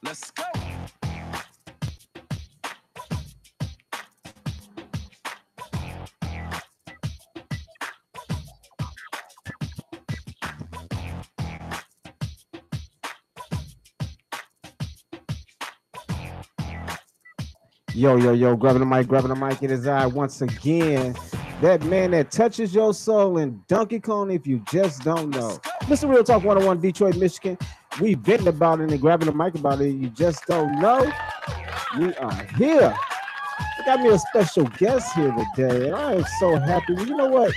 Let's go. Yo, yo, yo, grabbing the mic, grabbing the mic. It is I once again. That man that touches your soul in Donkey Kong, if you just don't know. Mr. Real Talk 101, Detroit, Michigan. We've been about it and grabbing the mic about it. You just don't know. We are here. I got me a special guest here today, and I am so happy. You know what?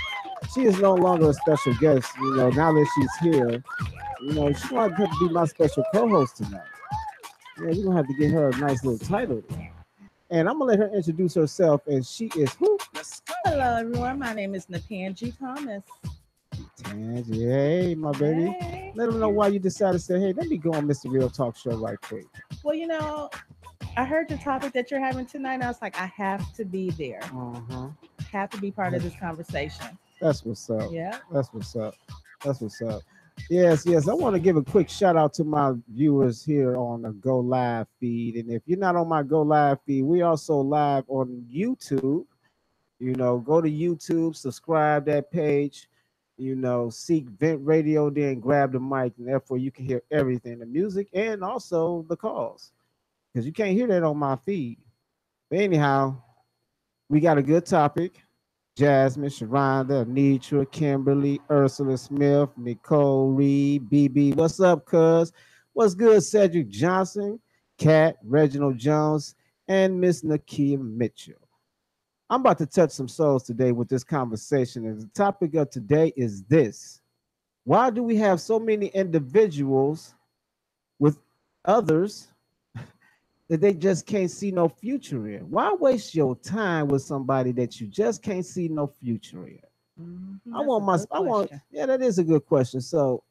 She is no longer a special guest. You know, now that she's here, you know, she's going to have to be my special co-host tonight. Yeah, we're gonna have to get her a nice little title. And I'm gonna let her introduce herself. And she is who? Let's go. Hello, everyone. My name is Napanji Thomas. Tangy. Hey, my baby. Hey. Let them know why you decided to say, hey, let me go on Mr. Real Talk Show right quick. Well, I heard the topic that you're having tonight, and I was like, I have to be there. Uh-huh. Have to be part of this conversation. That's what's up. Yeah. That's what's up. That's what's up. Yes, yes. I want to give a quick shout out to my viewers here on the Go Live feed. And if you're not on my Go Live feed, we also live on YouTube. You know, go to YouTube, subscribe that page, you know, seek Vent Radio, then grab the mic, and therefore you can hear everything, the music and also the calls. Because you can't hear that on my feed. But anyhow, we got a good topic. Jasmine, Sharonda, Anitra, Kimberly, Ursula Smith, Nicole Reed, BB. What's up, cuz? What's good, Cedric Johnson, Kat, Reginald Jones, and Miss Nakia Mitchell. I'm about to touch some souls today with this conversation. And the topic of today is this: why do we have so many individuals with others that they just can't see no future in? Why waste your time with somebody that you just can't see no future in? Yeah, that is a good question. So,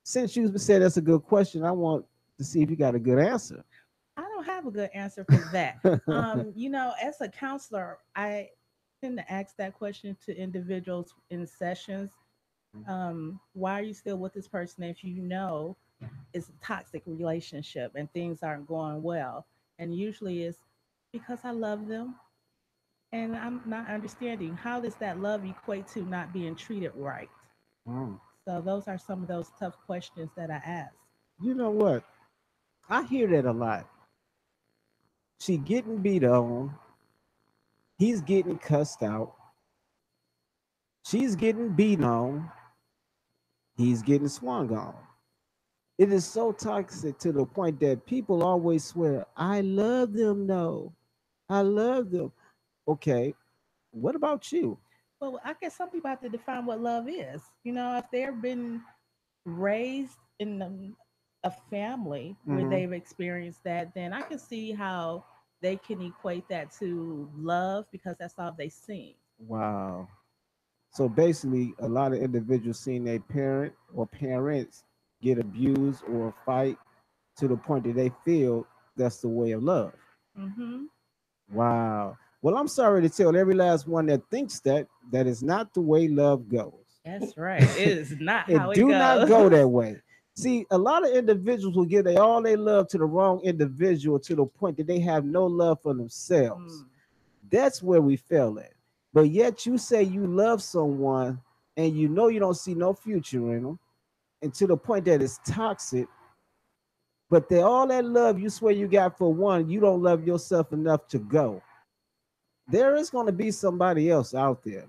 since you said that's a good question, I want to see if you got a good answer. I don't have a good answer for that. As a counselor, I tend to ask that question to individuals in sessions. Why are you still with this person if you know it's a toxic relationship and things aren't going well? And usually it's because I love them and I'm not understanding. How does that love equate to not being treated right? Mm. So those are some of those tough questions that I ask. You know what? I hear that a lot. She getting beat on. He's getting cussed out. She's getting beat on. He's getting swung on. It is so toxic to the point that people always swear, I love them. No, I love them. Okay, what about you? Well, I guess some people have to define what love is. If they've been raised in a family where Mm-hmm. they've experienced that, then I can see how they can equate that to love because that's all they've seen. Wow. So basically, a lot of individuals seeing their parent or parents get abused or fight to the point that they feel that's the way of love. Hmm. Wow. Well, I'm sorry to tell every last one that thinks that that is not the way love goes. That's right. It is not It how it do not go goes. that way. See, a lot of individuals will give they all they love to the wrong individual to the point that they have no love for themselves. Mm. That's where we fail at. But yet you say you love someone and you know you don't see no future in them, and to the point that it's toxic. But they all that love you swear you got for one, you don't love yourself enough to go. There is going to be somebody else out there.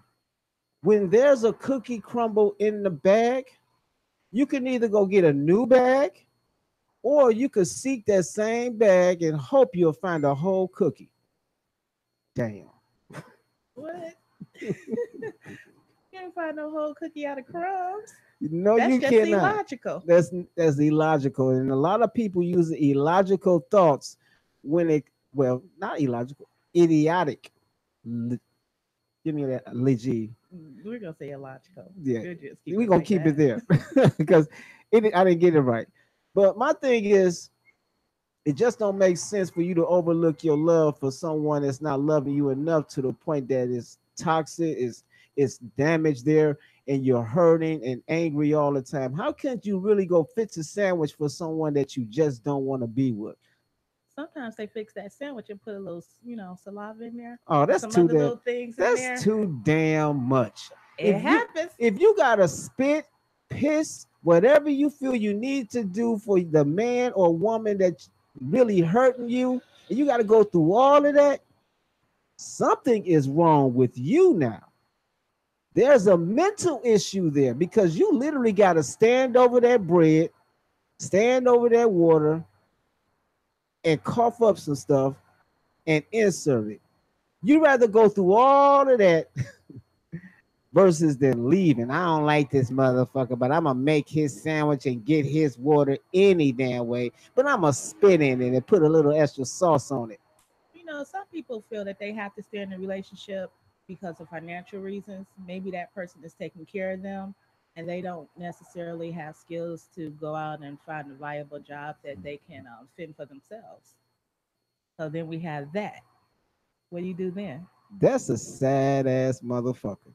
When there's a cookie crumble in the bag, you can either go get a new bag or you could seek that same bag and hope you'll find a whole cookie. Damn. What? Can't find no whole cookie out of crumbs. No, That's you just cannot. illogical. That's illogical, and a lot of people use illogical thoughts when it well, not illogical, idiotic. L- Give me that G. We're gonna say illogical. Yeah, We'll just keep we're it gonna like keep it that. there because I didn't get it right. But my thing is, it just don't make sense for you to overlook your love for someone that's not loving you enough to the point that it's toxic, it's damage there, and you're hurting and angry all the time. How can't you really go fix a sandwich for someone that you just don't want to be with? Sometimes they fix that sandwich and put a little, saliva in there Oh, and that's some too other damn. little things in That's there. too damn much. It happens. If you gotta spit, piss, whatever you feel you need to do for the man or woman that's really hurting you, and you gotta go through all of that, something is wrong with you now. There's a mental issue there because you literally got to stand over that bread, stand over that water, and cough up some stuff and insert it. You rather go through all of that versus than leaving. I don't like this motherfucker, but I'm gonna make his sandwich and get his water any damn way. But I'm gonna spit in it and put a little extra sauce on it. Some people feel that they have to stay in a relationship because of financial reasons. Maybe that person is taking care of them and they don't necessarily have skills to go out and find a viable job that they can fend for themselves. So then we have that. What do you do then? That's a sad ass motherfucker.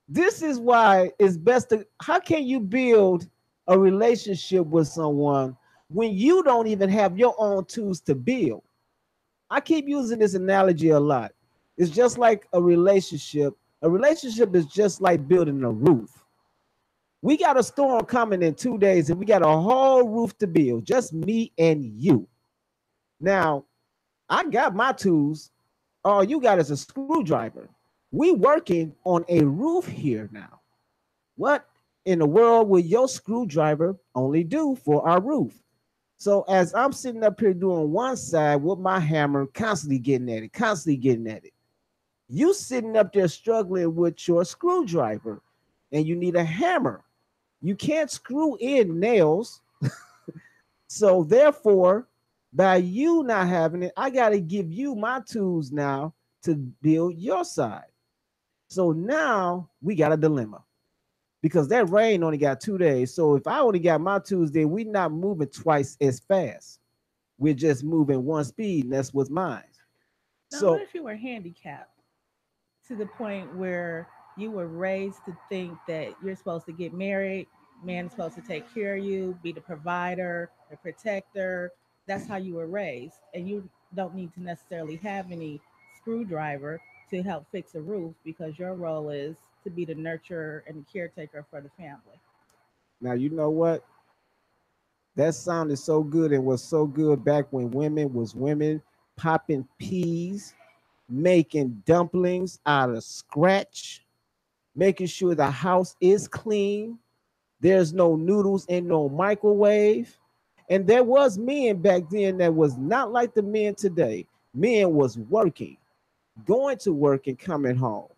This is why it's best to. How can you build a relationship with someone when you don't even have your own tools to build? I keep using this analogy a lot. It's just like a relationship. A relationship is just like building a roof. We got a storm coming in 2 days and we got a whole roof to build, just me and you. Now, I got my tools. All you got is a screwdriver. We working on a roof here now. What in the world will your screwdriver only do for our roof? So as I'm sitting up here doing one side with my hammer, constantly getting at it, constantly getting at it. You sitting up there struggling with your screwdriver and you need a hammer. You can't screw in nails. So therefore, by you not having it, I got to give you my tools now to build your side. So now we got a dilemma because that rain only got 2 days. So if I only got my tools, then we not moving twice as fast. We're just moving one speed, and that's what's mine. Now, what So if you were handicapped to the point where you were raised to think that you're supposed to get married, man is supposed to take care of you, be the provider, the protector. That's how you were raised, and you don't need to necessarily have any screwdriver to help fix a roof because your role is to be the nurturer and the caretaker for the family. now you know what? That sounded so good and was so good back when women was women popping peas, making dumplings out of scratch, making sure the house is clean. There's no noodles in no microwave. And there was men back then that was not like the men today. Men was working, going to work and coming home.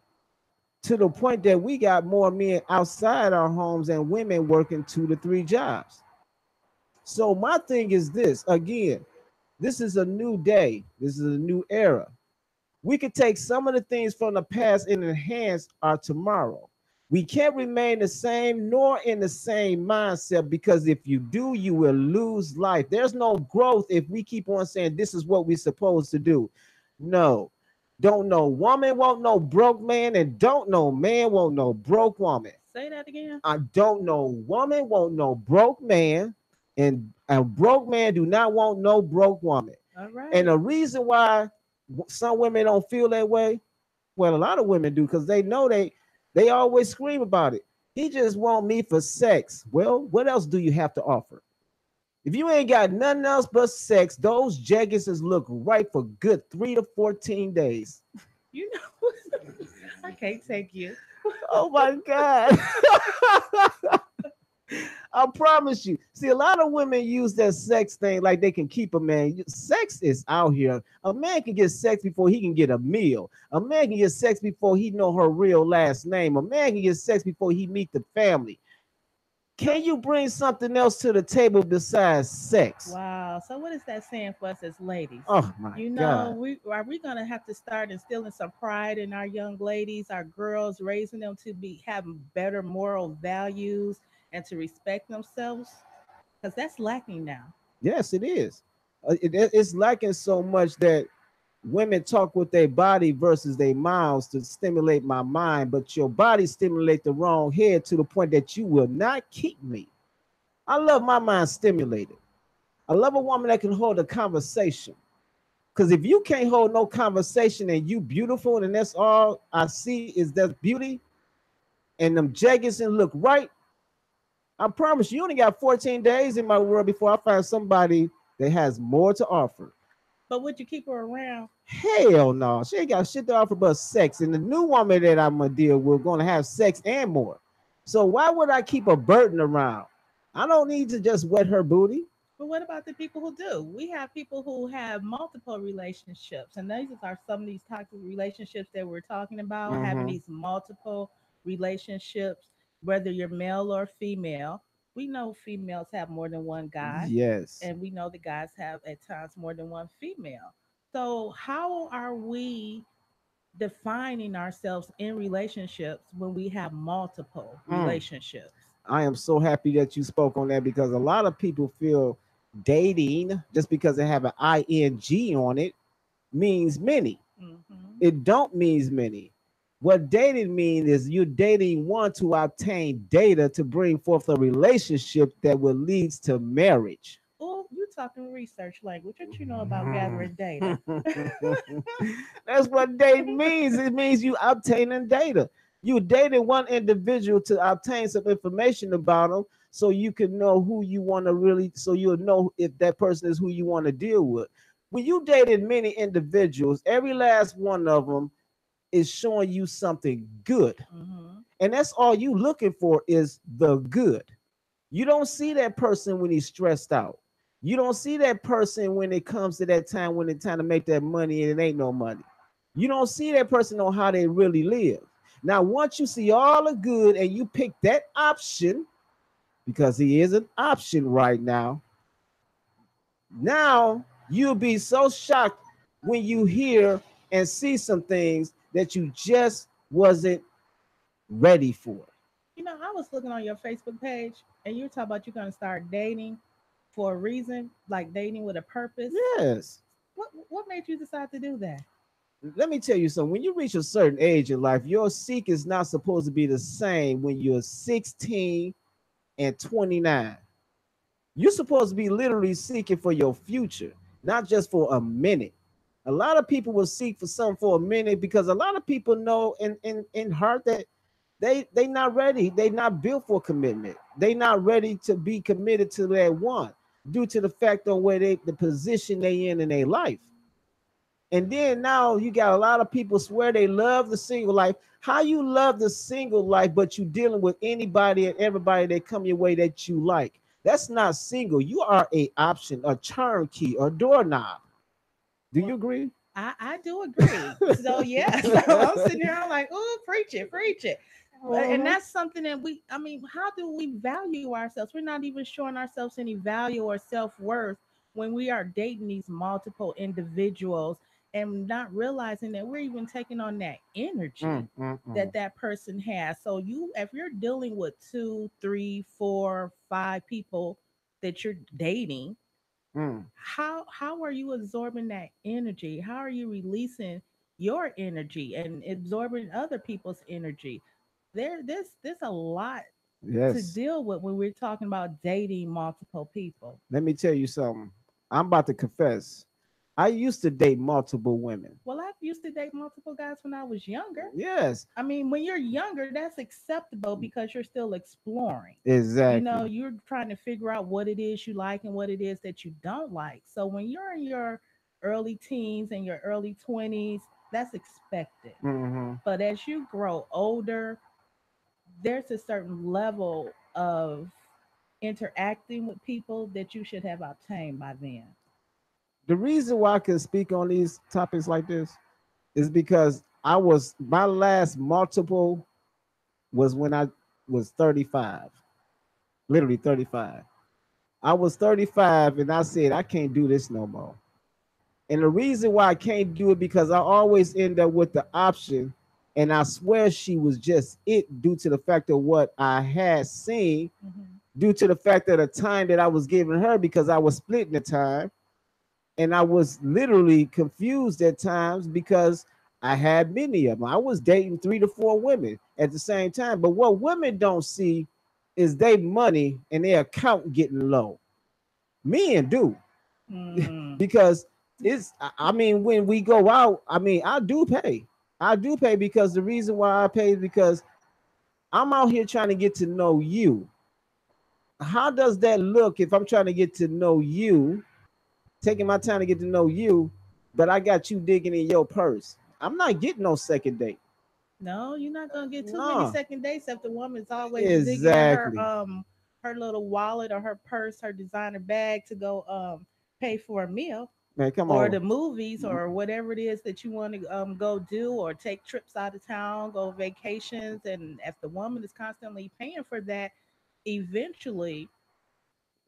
To the point that we got more men outside our homes and women working 2 to 3 jobs. So my thing is this again, this is a new day. This is a new era. We could take some of the things from the past and enhance our tomorrow. We can't remain the same nor in the same mindset because if you do, you will lose life. There's no growth if we keep on saying this is what we're supposed to do. No, don't know woman won't no broke man, and don't know man won't no broke woman. Say that again. I don't know woman won't no broke man, and a broke man do not want no broke woman. All And right. the reason why some women don't feel that way, well, a lot of women do because they know they always scream about it. He just want me for sex. Well, what else do you have to offer? If you ain't got nothing else but sex, those jeggings look right for good 3 to 14 days. You know, I can't take you. Oh my God. I promise you. See, a lot of women use that sex thing like they can keep a man. Sex is out here. A man can get sex before he can get a meal. A man can get sex before he know her real last name. A man can get sex before he meet the family. Can you bring something else to the table besides sex? Wow. So what is that saying for us as ladies? Oh my God. We are we gonna have to start instilling some pride in our young ladies, our girls, raising them to be having better moral values and to respect themselves? Because that's lacking now. Yes, it is. It's lacking so much that women talk with their body versus their mouths to stimulate my mind, but your body stimulate the wrong head to the point that you will not keep me. I love my mind stimulated. I love a woman that can hold a conversation. Because if you can't hold no conversation and you beautiful and that's all I see is that beauty and them jaggeds and look right, I promise you only got 14 days in my world before I find somebody that has more to offer. But would you keep her around? Hell no, she ain't got shit to offer but sex. And the new woman that I'm gonna deal with gonna have sex and more. So why would I keep a burden around? I don't need to just wet her booty. But what about the people who do? We have people who have multiple relationships, and these are some of these toxic relationships that we're talking about, having Mm-hmm. these multiple relationships, whether you're male or female. We know females have more than one guy, Yes. and we know the guys have at times more than one female. So, how are we defining ourselves in relationships when we have multiple Mm. relationships? I am so happy that you spoke on that because a lot of people feel dating just because they have an ing on it means many. Hmm. It don't means many. What dating means is you're dating one to obtain data to bring forth a relationship that will leads to marriage. Oh, you talking research language. What you know about gathering data? That's what dating means. It means you obtaining data. You dating one individual to obtain some information about them so you can know who you want to really, so you'll know if that person is who you want to deal with. When you dated many individuals, every last one of them is showing you something good. Hmm. And that's all you looking for is the good. You don't see that person when he's stressed out. You don't see that person when it comes to that time when it's time to make that money and it ain't no money. You don't see that person on how they really live. Now, once you see all the good and you pick that option, because he is an option right now you'll be so shocked when you hear and see some things that you just wasn't ready for. You know, I was looking on your Facebook page, and you were talking about you're going to start dating for a reason, like dating with a purpose. Yes. What made you decide to do that? Let me tell you something. When you reach a certain age in life, your seek is not supposed to be the same when you're 16 and 29. You're supposed to be literally seeking for your future, not just for a minute. A lot of people will seek for something for a minute because a lot of people know in heart that they not ready. They not built for commitment. They not ready to be committed to that one due to the fact on where they the position they in their life. And then now you got a lot of people swear they love the single life. How you love the single life, but you dealing with anybody and everybody that come your way that you like? That's not single. You are a option, a turnkey, a doorknob. Do you Well, agree? I do agree. So yeah, so I'm sitting here, I'm like, oh, preach it, preach it. And Mhm. that's something that I mean, how do we value ourselves? We're not even showing ourselves any value or self-worth when we are dating these multiple individuals and not realizing that we're even taking on that energy that Mm. that person has. So if you're dealing with two, three, four, five people that you're dating, Mm. how are you absorbing that energy? How are you releasing your energy and absorbing other people's energy? There's a lot to Yes. deal with when we're talking about dating multiple people. Let me tell you something. I'm about to confess. I used to date multiple women. Well, I used to date multiple guys when I was younger. Yes, I mean, when you're younger, that's acceptable because you're still exploring. You know, exactly. you're trying to figure out what it is you like and what it is that you don't like. So when you're in your early teens and your early 20s, that's expected. Hmm. But as you grow older, there's a certain level of interacting with people that you should have obtained by then. The reason why I can speak on these topics like this is because I was my last multiple was when I was 35, literally 35. I was 35 and I said I can't do this no more. And the reason why I can't do it because I always end up with the option, and I swear she was just it due to the fact of what I had seen, Hmm. due to the fact of the time that I was giving her because I was splitting the time, and I was literally confused at times because I had many of them. I was dating 3 to 4 women at the same time. But what women don't see is they money and their account getting low. Men do. Because I mean, when we go out, I mean, I do pay. I do pay because the reason why I pay is because I'm out here trying to get to know you. How does that look if I'm trying to get to know you, taking my time to get to know you, but I got you digging in your purse? I'm not getting no second date. No, you're not gonna get too many No, second dates if the woman's always digging in exactly. her little wallet or her purse, her designer bag to go pay for a meal Man, come or on. the movies or whatever it is that you want to go do or take trips out of town, go vacations, and if the woman is constantly paying for that, eventually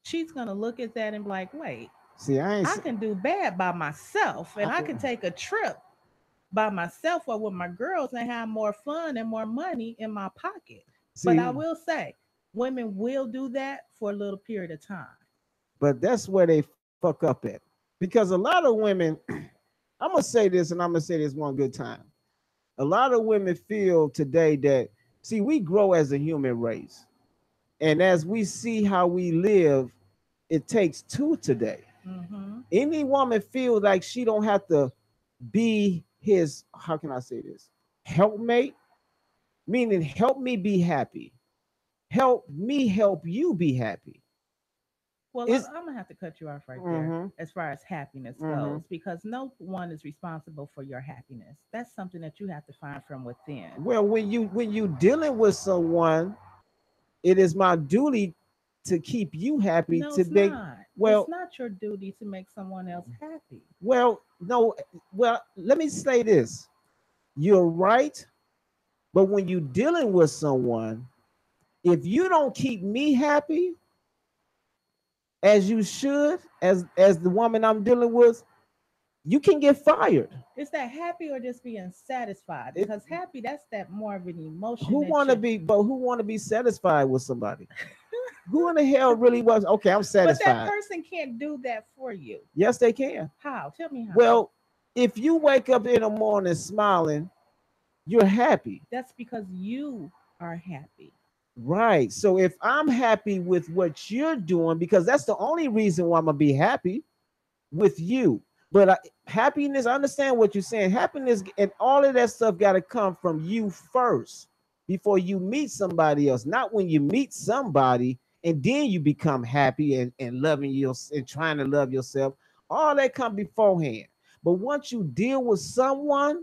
she's gonna look at that and be like, wait, See, I ain't I can do bad by myself and I I- can take a trip by myself or with my girls and have more fun and more money in my pocket. But I see, will say, women will do that for a little period of time. but that's where they fuck up at. Because a lot of women, I'm gonna say this and I'm gonna say this one good time. A lot of women feel today that, see, we grow as a human race. And as we see how we live, it takes two today. Mm-hmm. Any woman feels like she don't have to be his, how can I say this? Helpmate, meaning help me be happy. Help me help you be happy. Well, It's I'm gonna have to cut you off right there mm-hmm, as far as happiness mm-hmm. goes, because no one is responsible for your happiness. That's something that you have to find from within. Well, when you dealing with someone, it is my duty to keep you happy No, to it's make not. It's well not your duty to make someone else happy. well no well let me say this. You're right, but when you dealing with someone, if you don't keep me happy as you should, as the woman I'm dealing with, you can get fired. Is that happy or just being satisfied? It, Because happy, that's that more of an emotion who that want to you. be but who want to be satisfied with somebody? Who in the hell really was okay, I'm But that satisfied? person can't do that for you. Yes, they can. How? Tell me how. Well, if you wake up in the morning smiling, you're happy. That's because you are happy. Right. So if I'm happy with what you're doing, because that's the only reason why I'm gonna be happy with you. But happiness, I understand what you're saying. Happiness and all of that stuff got to come from you first before you meet somebody else. Not when you meet somebody and then you become happy and loving you and trying to love yourself. All that come beforehand. But once you deal with someone,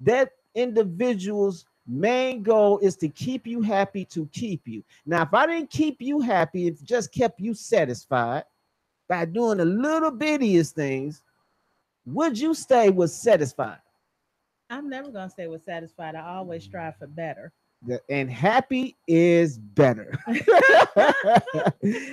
that individual's main goal is to keep you happy, to keep you. Now, if I didn't keep you happy, it just kept you satisfied by doing the little bittiest things, would you stay with satisfied? I'm never gonna say was satisfied. I always strive for better. And happy is better.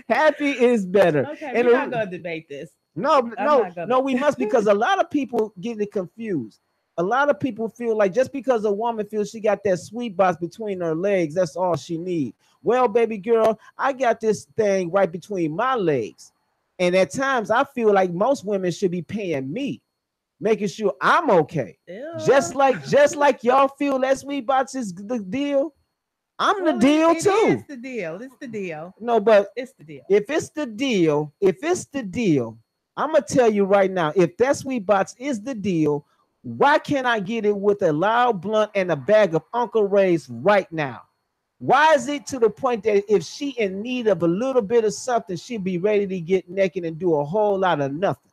Happy is better. Okay, And we're not gonna debate this. no, I'm no, not gonna. no, we must, because a lot of people get it confused. A lot of people feel like just because a woman feels she got that sweet box between her legs, that's all she needs. Well, baby girl, I got this thing right between my legs. And at times I feel like most women should be paying me, making sure I'm okay. Ew. Just like y'all feel that sweet box is the deal. I'm the Well, deal it is too. the deal. It's the deal. No, but It's the deal. if it's the deal, I'm gonna tell you right now, if that sweet box is the deal, why can't I get it with a loud blunt and a bag of Uncle Ray's right now? Why is it to the point that if she in need of a little bit of something, she'd be ready to get naked and do a whole lot of nothing?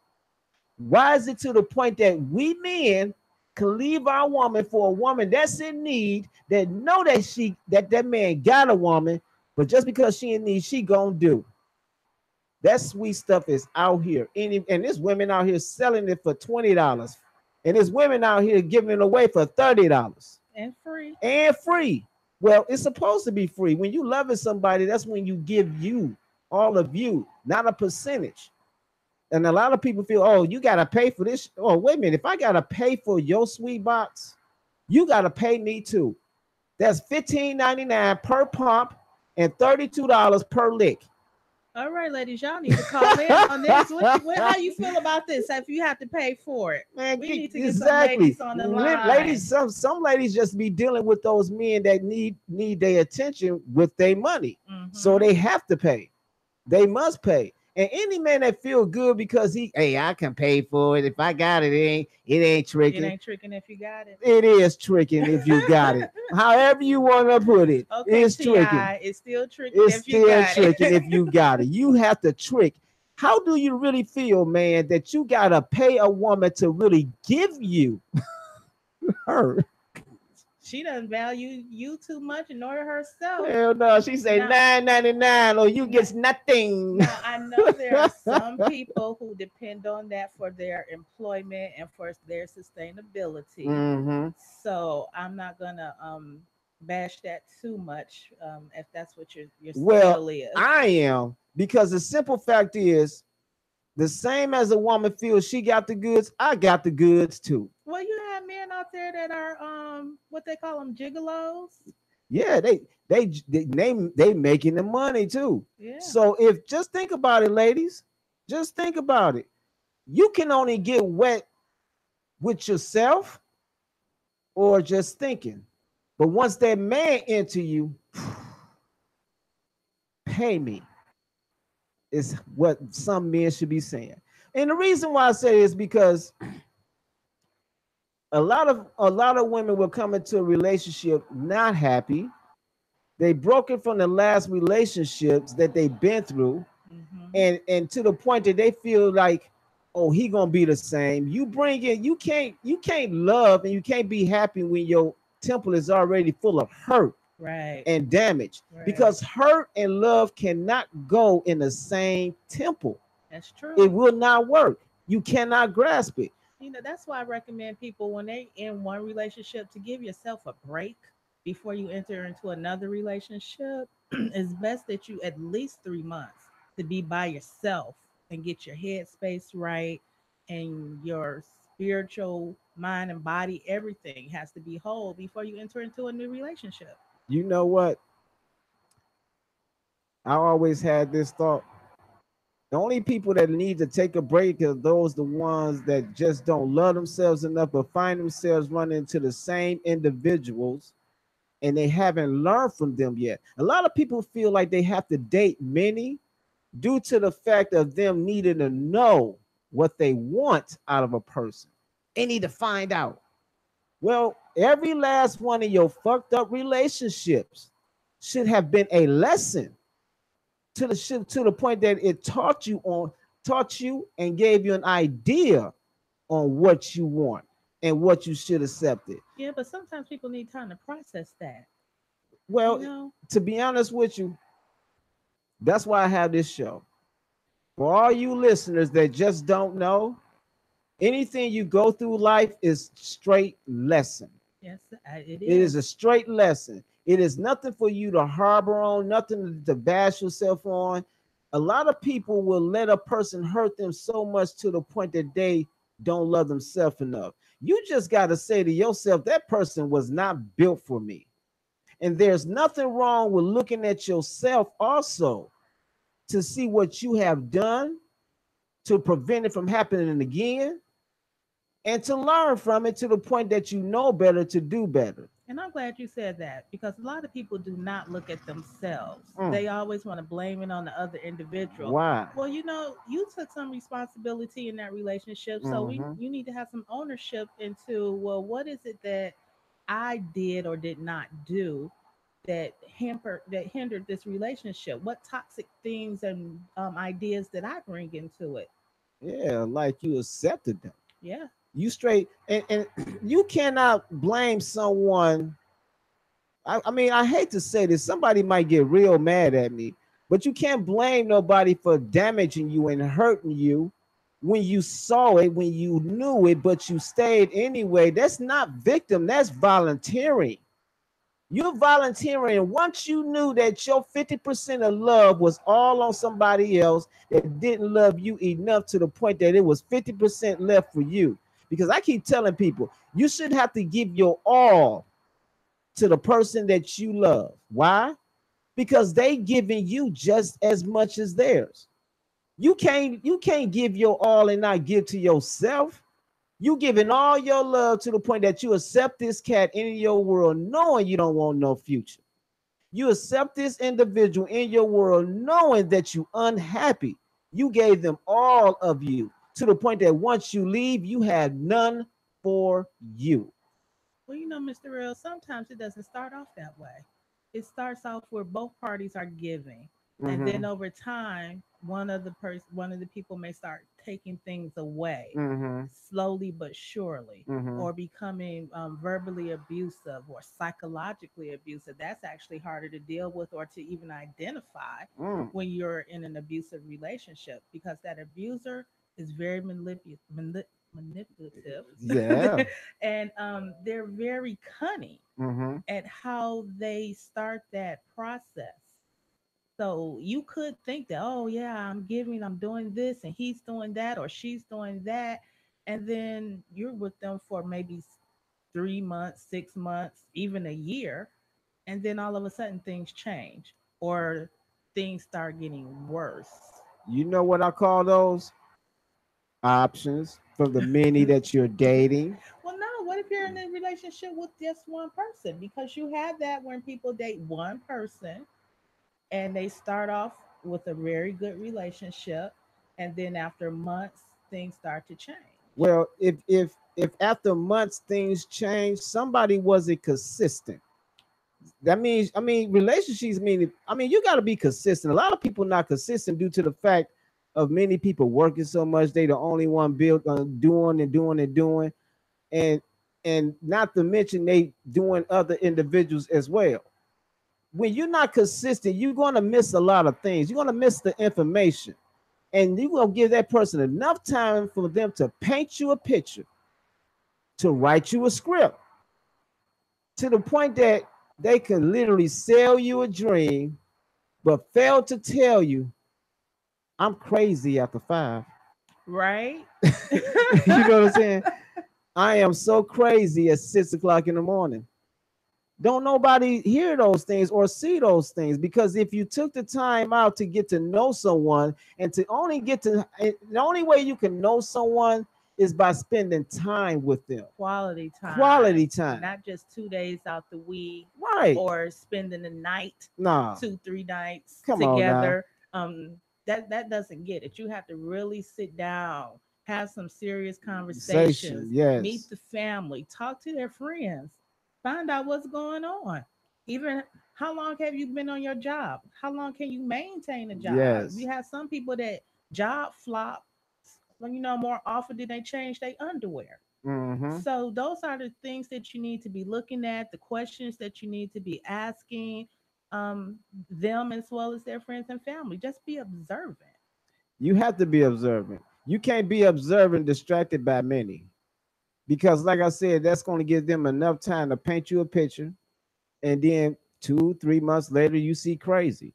Why is it to the point that we men can leave our woman for a woman that's in need, that know that man got a woman, but just because she in need, she gonna do? That sweet stuff is out here. And there's women out here selling it for $20. And there's women out here giving it away for $30 And free. and free. Well, it's supposed to be free. When you loving somebody, that's when you give you, all of you, not a percentage. And a lot of people feel, oh, you gotta pay for this. Oh, wait a minute. If I gotta pay for your sweet box, you gotta pay me too. That's $15.99 per pump and $32 per lick. All right, ladies, y'all need to call in on this. How you feel about this? If you have to pay for it, Man, we need to get some exactly. ladies on the line. Ladies, some ladies just be dealing with those men that need their attention with their money. So they have to pay. They must pay. And any man that feel good because hey, I can pay for it. If I got it, it ain't tricking. It ain't tricking if you got it. It is tricking if you got it. However you want to put it, okay, it's tricking. It's still tricking if you got tricking it. if you got it. You have to trick. How do you really feel, man, that you gotta pay a woman to really give you her? She doesn't value you too much in order herself. Hell no, she say $9.99 or you get nothing. Now I know there are some people who depend on that for their employment and for their sustainability. So I'm not gonna bash that too much if that's what your skill is. I am, because the simple fact is, the same as a woman feels she got the goods, I got the goods too. Well, you have men out there that are what they call them, gigolos. Yeah, they making the money too. Yeah. So just think about it, ladies. Just think about it. You can only get wet with yourself or just thinking. But once that man into you, pay me, is what some men should be saying. And the reason why I say is because a lot of women will come into a relationship not happy. They broken from the last relationships that they've been through, and to the point that they feel like, oh, he gonna be the same. You can't love and you can't be happy when your temple is already full of hurt, right, and damage, right. Because hurt and love cannot go in the same temple. That's true. It will not work. You cannot grasp it. You know, that's why I recommend people, when they in one relationship, to give yourself a break before you enter into another relationship. It's best that you at least 3 months to be by yourself and get your headspace right, and your spiritual mind and body, everything has to be whole before you enter into a new relationship. You know what? I always had this thought. The only people that need to take a break are those the ones that just don't love themselves enough, but find themselves running into the same individuals and they haven't learned from them yet. A lot of people feel like they have to date many due to the fact of them needing to know what they want out of a person. They need to find out. Well, every last one of your fucked up relationships should have been a lesson to the point that it taught you and gave you an idea on what you want and what you should accept it. Yeah, but sometimes people need time to process that. Well, to be honest with you, that's why I have this show. For all you listeners that just don't know, anything you go through life is straight lesson. Yes, it is a straight lesson. It is nothing for you to harbor on, nothing to bash yourself on. A lot of people will let a person hurt them so much to the point that they don't love themselves enough. You just got to say to yourself, that person was not built for me. And there's nothing wrong with looking at yourself also to see what you have done to prevent it from happening again, and to learn from it to the point that you know better to do better. And I'm glad you said that, because a lot of people do not look at themselves. They always want to blame it on the other individual. Why? Well, you took some responsibility in that relationship, so you need to have some ownership into, well, what is it that I did or did not do that hindered this relationship? What toxic things and ideas did I bring into it? Yeah, like you accepted them. Yeah. You straight, and you cannot blame someone. I mean, I hate to say this, somebody might get real mad at me, but you can't blame nobody for damaging you and hurting you when you saw it, when you knew it, but you stayed anyway. That's not victim, that's volunteering. You're volunteering. Once you knew that your 50% of love was all on somebody else that didn't love you enough to the point that it was 50% left for you. Because I keep telling people, you should have to give your all to the person that you love. Why? Because they giving you just as much as theirs. You can't give your all and not give to yourself. You giving all your love to the point that you accept this cat into your world knowing you don't want no future. You accept this individual in your world knowing that you unhappy. You gave them all of you to the point that once you leave, you had none for you. Well, Mr. Real, sometimes it doesn't start off that way. It starts off where both parties are giving, and then Mm-hmm. over time, one of the people may start taking things away, Mm-hmm. slowly but surely, Mm-hmm. or becoming verbally abusive or psychologically abusive. That's actually harder to deal with or to even identify Mm. when you're in an abusive relationship because that abuser is very manipulative Yeah. and they're very cunning Mm-hmm. at how they start that process. So you could think that, oh yeah, I'm giving, I'm doing this, and he's doing that, or she's doing that, and then you're with them for maybe 3 months, 6 months, even a year, and then all of a sudden things change or things start getting worse. You know what I call those? Options from the many that you're dating. Well, no, what if you're in a relationship with just one person? Because you have that when people date one person and they start off with a very good relationship, and then after months, things start to change. Well, if after months things change, somebody wasn't consistent. That means, I mean, relationships mean, I mean, you got to be consistent. A lot of people not consistent due to the fact of many people working so much. They the only one built on doing and doing and doing, and not to mention they doing other individuals as well. When you're not consistent, you're going to miss a lot of things. You're going to miss the information, and you're going to give that person enough time for them to paint you a picture, to write you a script, to the point that they can literally sell you a dream, but fail to tell you, I'm crazy after five. Right? You know what I'm saying? I am so crazy at 6 o'clock in the morning. Don't nobody hear those things or see those things, because if you took the time out to get to know someone and to only get to, the only way you can know someone is by spending time with them. Quality Quality time, time. not just 2 days out the week Right. or spending the night, Nah. 2, 3 nights Come on now. together. That doesn't get it. You have to really sit down, have some serious Station. conversations, meet Yes. the family, talk to their friends, find out what's going on. Even how long have you been on your job? How long can you maintain a job? Yes. You have some people that job flop, more often than they change their underwear. Mm-hmm. So those are the things that you need to be looking at, the questions that you need to be asking them as well as their friends and family. Just be observant. You have to be observant. You can't be observant distracted by many. Because like I said, that's going to give them enough time to paint you a picture. And then 2, 3 months later, you see crazy.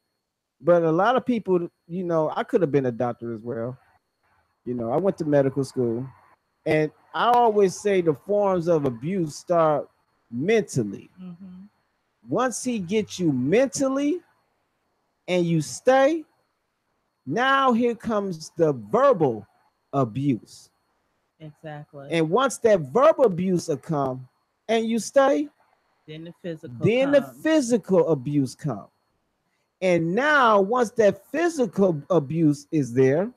But a lot of people, I could have been a doctor as well. I went to medical school. And I always say the forms of abuse start mentally. Hmm. Once he gets you mentally and you stay, now here comes the verbal abuse. Exactly. And once that verbal abuse will come and you stay, Then the physical then the comes. physical abuse comes. And now, once that physical abuse is there,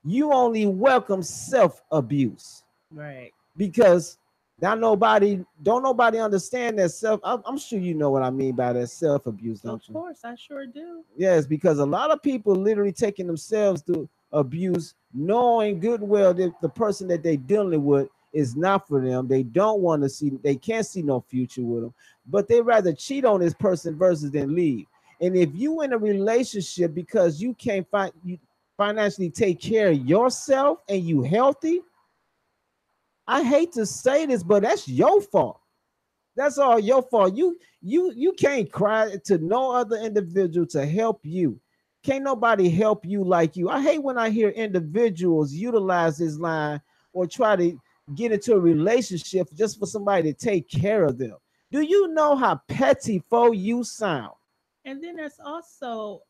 you only welcome self abuse, Right. because now don't nobody understand that self. I'm sure you know what I mean by that self abuse, Of don't you? course, I sure do. Yes, because a lot of people literally taking themselves to abuse, knowing good well that the person that they dealing with is not for them. They don't want to see, they can't see no future with them, but they rather cheat on this person versus than leave. And if you in a relationship because you can't find you financially take care of yourself and you healthy, I hate to say this, but that's your fault. That's all your fault. You can't cry to no other individual to help you. Can't nobody help you like you. I hate when I hear individuals utilize this line or try to get into a relationship just for somebody to take care of them. Do you know how petty for you sound? And then there's also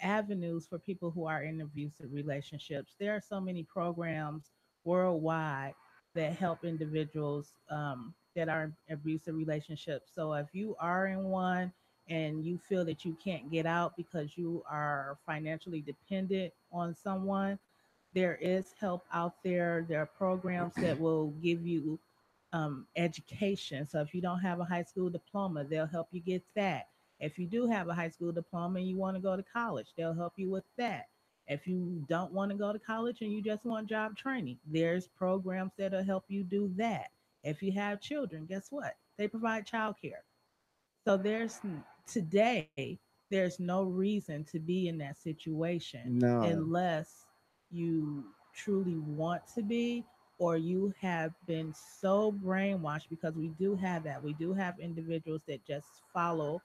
avenues for people who are in abusive relationships. There are so many programs worldwide that help individuals that are in abusive relationships. So if you are in one and you feel that you can't get out because you are financially dependent on someone, there is help out there. There are programs that will give you education. So if you don't have a high school diploma, they'll help you get that. If you do have a high school diploma and you want to go to college, they'll help you with that. If you don't want to go to college and you just want job training, there's programs that'll help you do that. If you have children, guess what? They provide childcare. So today, there's no reason to be in that situation No. unless you truly want to be, or you have been so brainwashed, because we do have that. We do have individuals that just follow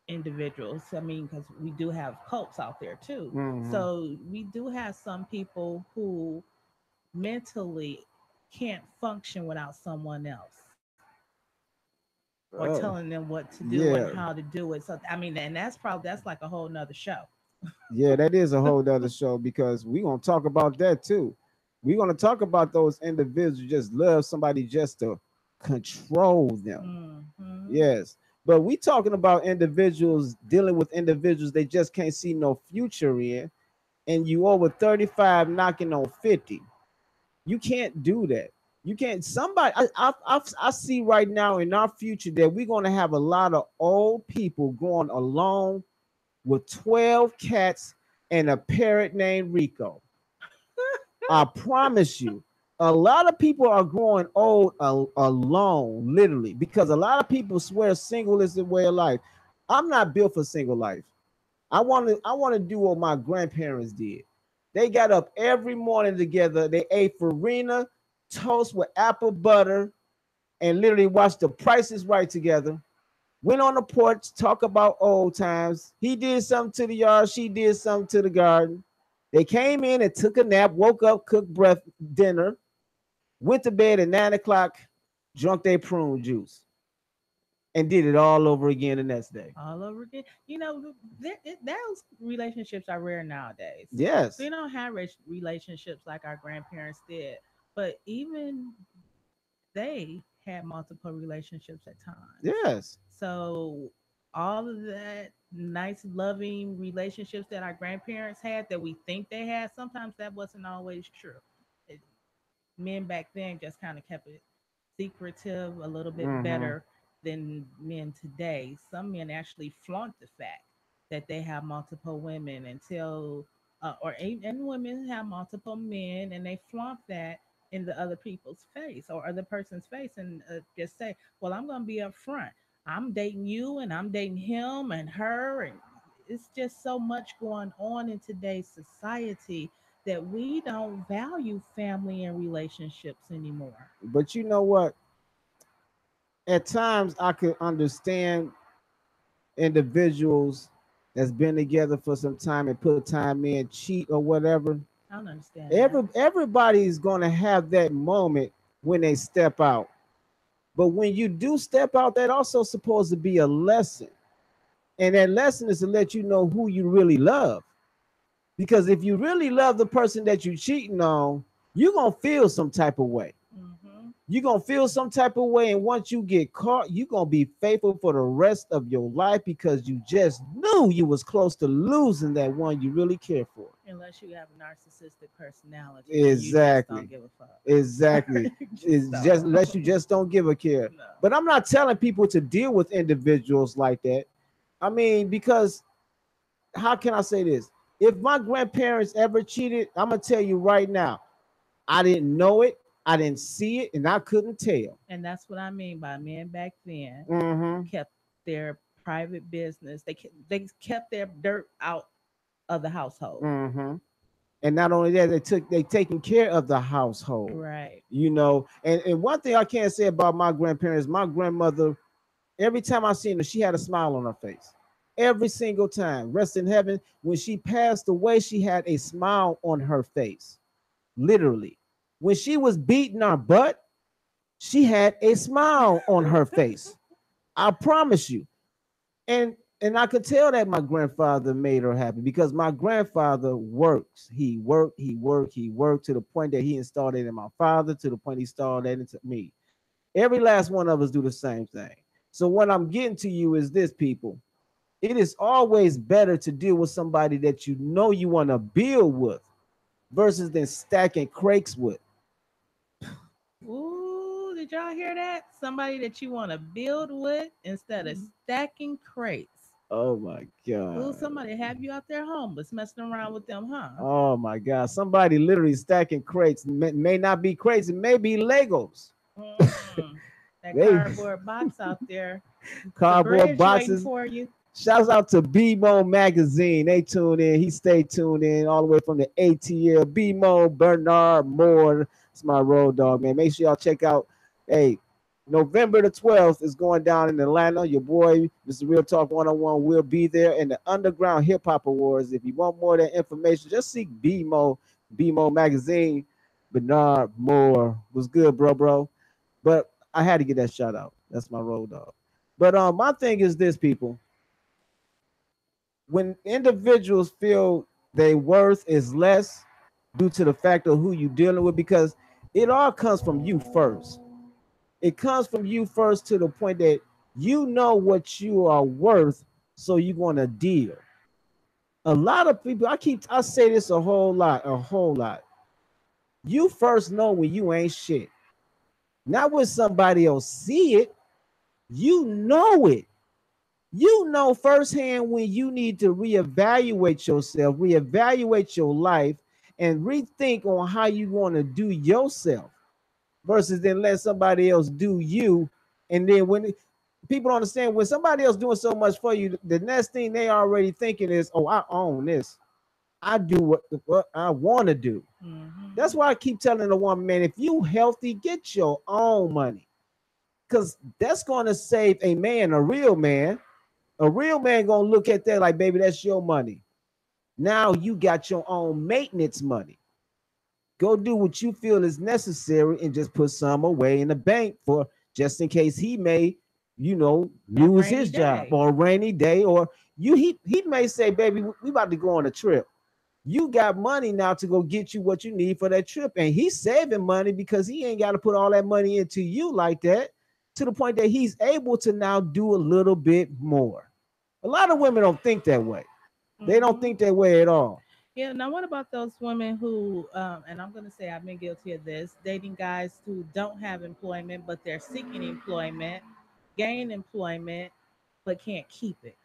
individuals. I mean, because we do have cults out there too. Hmm. So we do have some people who mentally can't function without someone else or telling Oh, them what to do and how yeah. to do it. So I mean, and that's like a whole nother show. Yeah, that is a whole other show because we're gonna talk about that too. We're gonna talk about those individuals who just love somebody just to control them. Hmm. Yes. But we talking about individuals dealing with individuals they just can't see no future in, and you over 35 knocking on 50. You can't do that. You can't. Somebody, I see right now in our future that we're going to have a lot of old people going along with 12 cats and a parrot named Rico. I promise you. A lot of people are growing old alone, literally, because a lot of people swear single is the way of life. I'm not built for single life. I want to do what my grandparents did. They got up every morning together. They ate farina, toast with apple butter, and literally watched The Price is Right together. Went on the porch, talk about old times. He did something to the yard, she did something to the garden. They came in and took a nap, woke up, cooked dinner, went to bed at 9 o'clock, drunk their prune juice, and did it all over again the next day. All over again. Those relationships are rare nowadays. Yes, We don't have relationships like our grandparents did, but even they had multiple relationships at times. yes. So all of that nice, loving relationships that our grandparents had, that we think they had, sometimes that wasn't always true. It, Men back then just kind of kept it secretive a little bit Mm-hmm. better than men today. Some men actually flaunt the fact that they have multiple women until, and women have multiple men, and they flaunt that in the other people's face or other person's face, and just say, "Well, I'm going to be upfront. I'm dating you, and I'm dating him and her," and it's just so much going on in today's society that we don't value family and relationships anymore. But you know what? At times I could understand individuals that's been together for some time and put time in, cheat or whatever. I don't understand that. Everybody's gonna have that moment when they step out. But when you do step out, that also supposed to be a lesson. And that lesson is to let you know who you really love. Because if you really love the person that you're cheating on, you're gonna feel some type of way. Hmm. You're gonna feel some type of way, and once you get caught, you're gonna be faithful for the rest of your life because you just knew you was close to losing that one you really care for. Unless you have a narcissistic personality, then you just don't Exactly. give a fuck. Exactly. You just It's just don't. unless you just don't give a care. No. But I'm not telling people to deal with individuals like that. I mean, because how can I say this? If my grandparents ever cheated, I'm gonna tell you right now, I didn't know it, I didn't see it, and I couldn't tell. And that's what I mean by men back then Mm-hmm. kept their private business. They kept their dirt out of the household. Mm-hmm. And not only that, they taking care of the household. Right. And one thing I can't say about my grandparents, my grandmother, every time I seen her, she had a smile on her face. Every single time. Rest in heaven. When she passed away, she had a smile on her face. Literally. When she was beating our butt, she had a smile on her face. I promise you. And I could tell that my grandfather made her happy because my grandfather works. He worked, he worked, he worked to the point that he installed it in my father, to the point he installed that into me. Every last one of us do the same thing. So what I'm getting to you is this, people. It is always better to deal with somebody that you know you want to build with versus than stacking crakes with. Ooh, did y'all hear that? Somebody that you want to build with instead of stacking crates. Oh my Ooh, God. somebody have you out there homeless messing around with them, huh? Oh my God. Somebody literally stacking crates. May not be crates, it may be Legos. Mm, that They cardboard box out there. It's a cardboard bridge waiting boxes. for you. Shouts out to BMO Magazine. They tuned in. He stayed tuned in all the way from the ATL. BMO Bernard Moore. It's my road dog, man. Make sure y'all check out. Hey, November the 12th is going down in Atlanta. Your boy, Mr. Real Talk 101, will be there in the Underground Hip Hop Awards. If you want more of that information, just seek BMO Magazine. Bernard Moore was good, bro. But I had to get that shout out. That's my road dog. But my thing is this, people, when individuals feel their worth is less due to the fact of who you're dealing with, because it all comes from you first. It comes from you first to the point that you know what you are worth, so you're going to deal. A lot of people, I say this a whole lot. You first know when you ain't shit. Not when somebody else see it, you know it. You know firsthand when you need to reevaluate yourself, reevaluate your life, and rethink on how you want to do yourself versus then let somebody else do you. And then people don't understand, when somebody else doing so much for you, the next thing they already thinking is, oh, I own this. I do what I want to do. Mm-hmm. That's why I keep telling the woman, man, if you healthy, get your own money. Because that's going to save a man, a real man. A real man gonna look at that like, baby, that's your money. Now you got your own maintenance money. Go do what you feel is necessary and just put some away in the bank for just in case he may, lose his job or a rainy day, or he may say, baby, we about to go on a trip. You got money now to go get you what you need for that trip. And he's saving money because he ain't got to put all that money into you like that, to the point that he's able to now do a little bit more. A lot of women don't think that way. They don't think that way at all. Yeah. Now, what about those women who, and I'm going to say I've been guilty of this, dating guys who don't have employment, but they're seeking employment, gain employment, but can't keep it?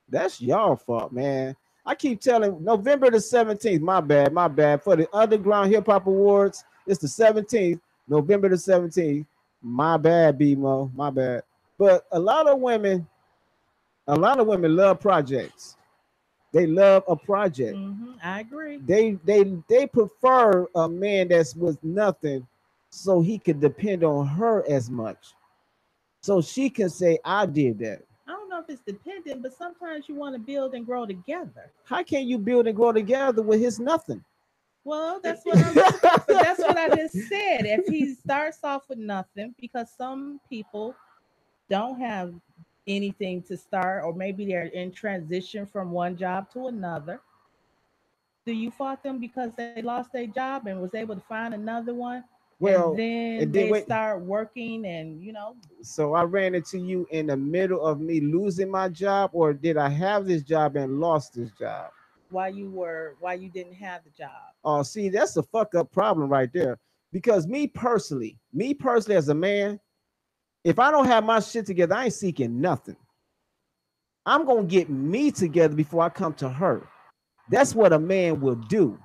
That's y'all fault, man. I keep telling November the 17th, my bad. For the Underground Hip Hop Awards, it's the 17th, November the 17th. My bad, BMO, my bad. But a lot of women love projects. They love a project. I agree. They prefer a man that's with nothing, so he could depend on her as much, so she can say, I did that. I don't know if it's dependent, but sometimes you want to build and grow together. How can you build and grow together with his nothing? Well, but that's what I just said. If he starts off with nothing, because some people don't have anything to start, or maybe they're in transition from one job to another, do you fault them because they lost their job and was able to find another one, and Well, then and then they wait. start working and So I ran into you in the middle of me losing my job, or did I have this job and lost this job? why you didn't have the job? Oh, see, that's a fuck up problem right there. Because me personally as a man, if I don't have my shit together, I ain't seeking nothing. I'm gonna get me together before I come to her. That's what a man will do.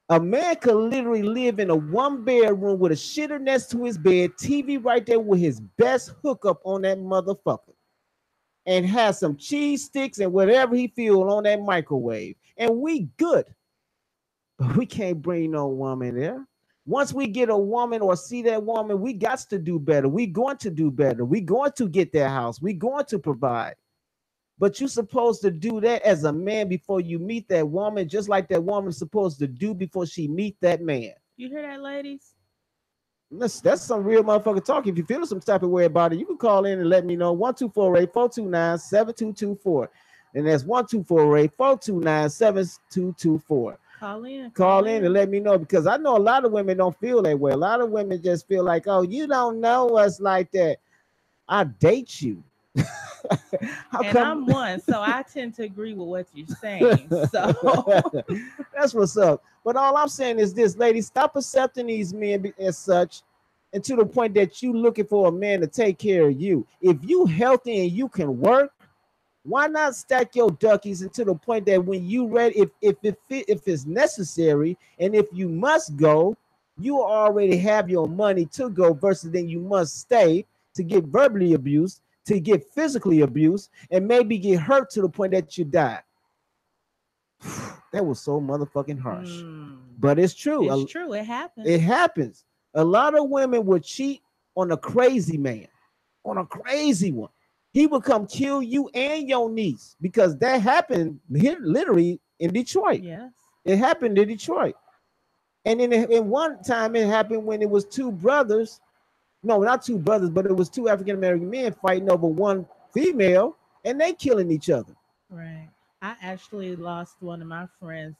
A man could literally live in a one bedroom with a shitter next to his bed, TV right there with his best hookup on that motherfucker, and have some cheese sticks and whatever he feel on that microwave. And we good. But we can't bring no woman there. Once we get a woman or see that woman, we got to do better. We going to do better. We going to get that house. We going to provide. But you're supposed to do that as a man before you meet that woman, just like that woman's supposed to do before she meet that man. You hear that, ladies? That's some real motherfucker talk. If you feel some type of way about it, you can call in and let me know. 1-248-429-7224. And that's 1-248-429-7224. Call in and let me know, because I know a lot of women don't feel that way. A lot of women just feel like, oh, you don't know us like that. I date you. How And come? I'm one, so I tend to agree with what you're saying. So That's what's up. But all I'm saying is this, lady, stop accepting these men as such, and to the point that you looking for a man to take care of you. If you healthy and you can work, why not stack your duckies and to the point that when you ready, if it's necessary, and if you must go, you already have your money to go versus then you must stay to get verbally abused, to get physically abused, and maybe get hurt to the point that you die. That was so motherfucking harsh. But it's true. it's true. It happens. It happens. A lot of women would cheat on a crazy man, on a crazy one. He would come kill you and your niece because that happened here, literally in Detroit. Yes. It happened in Detroit. And in one time, it happened when it was two brothers. No, not two brothers, but it was two African American men fighting over one female, and they killing each other. Right. I actually lost one of my friends.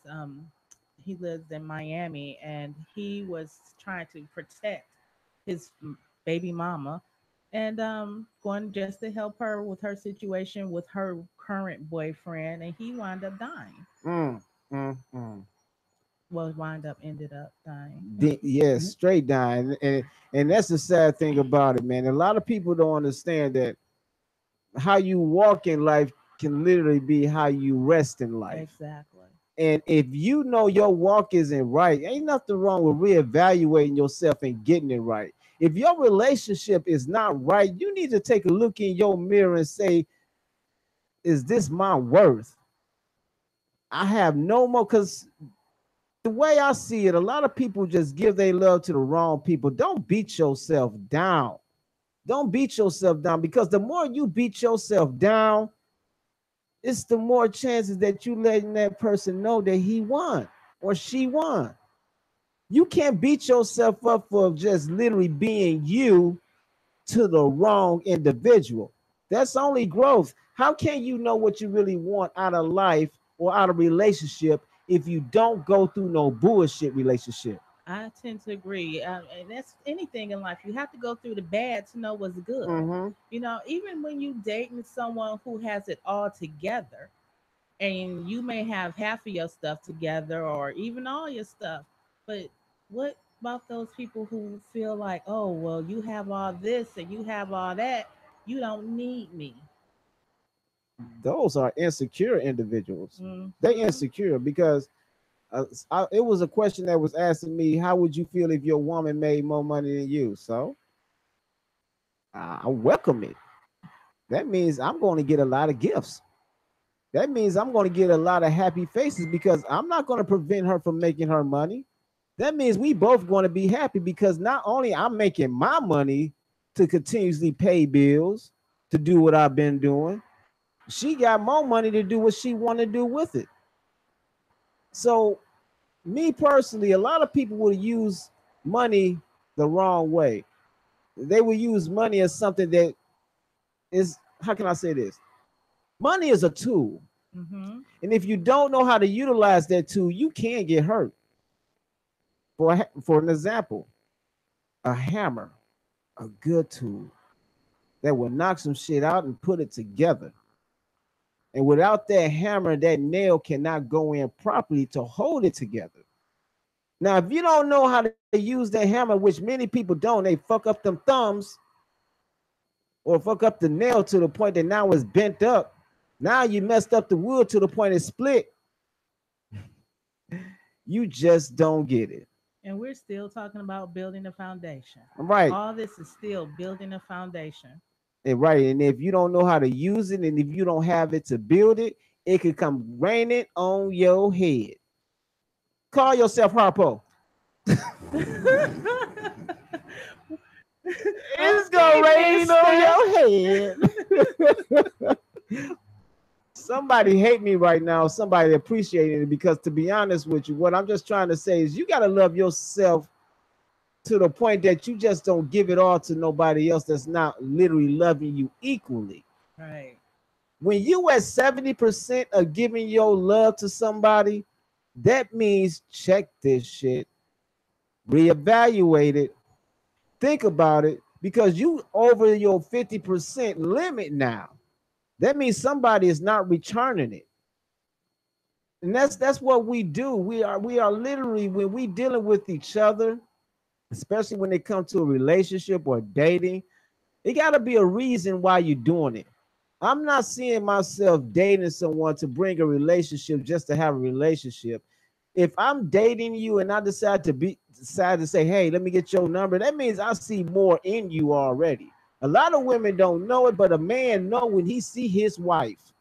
He lives in Miami, and he was trying to protect his baby mama, and going just to help her with her situation with her current boyfriend, and he wound up dying. Mm, mm. Well, wind up ended up dying. Yes, straight dying, and that's the sad thing about it, man. A lot of people don't understand that how you walk in life can literally be how you rest in life. Exactly. And if you know your walk isn't right, ain't nothing wrong with reevaluating yourself and getting it right. If your relationship is not right, you need to take a look in your mirror and say, is this my worth? I have no more, because the way I see it, a lot of people just give their love to the wrong people. Don't beat yourself down. Don't beat yourself down, because the more you beat yourself down, it's the more chances that you letting that person know that he won or she won. You can't beat yourself up for just literally being you to the wrong individual. That's only growth. How can you know what you really want out of life or out of relationship if you don't go through no bullshit relationship? I tend to agree. And that's anything in life. You have to go through the bad to know what's good. Mm-hmm. Even when you dating someone who has it all together, and you may have half of your stuff together or even all your stuff, but what about those people who feel like, oh, well, you have all this and you have all that, you don't need me. Those are insecure individuals. They Hmm. insecure because it was a question that was asking me, how would you feel if your woman made more money than you? So I welcome it. That means I'm going to get a lot of gifts. That means I'm going to get a lot of happy faces because I'm not going to prevent her from making her money. That means we both going to be happy because not only I'm making my money to continuously pay bills, to do what I've been doing, she got more money to do what she want to do with it. So me personally, a lot of people will use money the wrong way. They will use money as something that is, how can I say this? Money is a tool. Hmm. And if you don't know how to utilize that tool, you can get hurt. For an example, a hammer, a good tool that will knock some shit out and put it together. And without that hammer, that nail cannot go in properly to hold it together. Now, if you don't know how to use that hammer, which many people don't, they fuck up them thumbs or fuck up the nail to the point that now it's bent up. Now you messed up the wood to the point it's split. You just don't get it. And we're still talking about building a foundation. Right. All this is still building a foundation. And right. And if you don't know how to use it and if you don't have it to build it, it could come raining on your head. Call yourself Harpo. It's gonna Okay, rain on mister. your head. Somebody hate me right now. Somebody appreciating it because, to be honest with you, what I'm just trying to say is you gotta love yourself to the point that you just don't give it all to nobody else that's not literally loving you equally. Right. When you at 70% of giving your love to somebody, that means check this shit, reevaluate it, think about it, because you over your 50% limit now. That means somebody is not returning it. And that's what we do. We are literally, when we dealing with each other, especially when it comes to a relationship or dating, it got to be a reason why you're doing it. I'm not seeing myself dating someone to bring a relationship just to have a relationship. If I'm dating you and I decide to say, hey, let me get your number, that means I see more in you already. A lot of women don't know it, but a man know when he see his wife.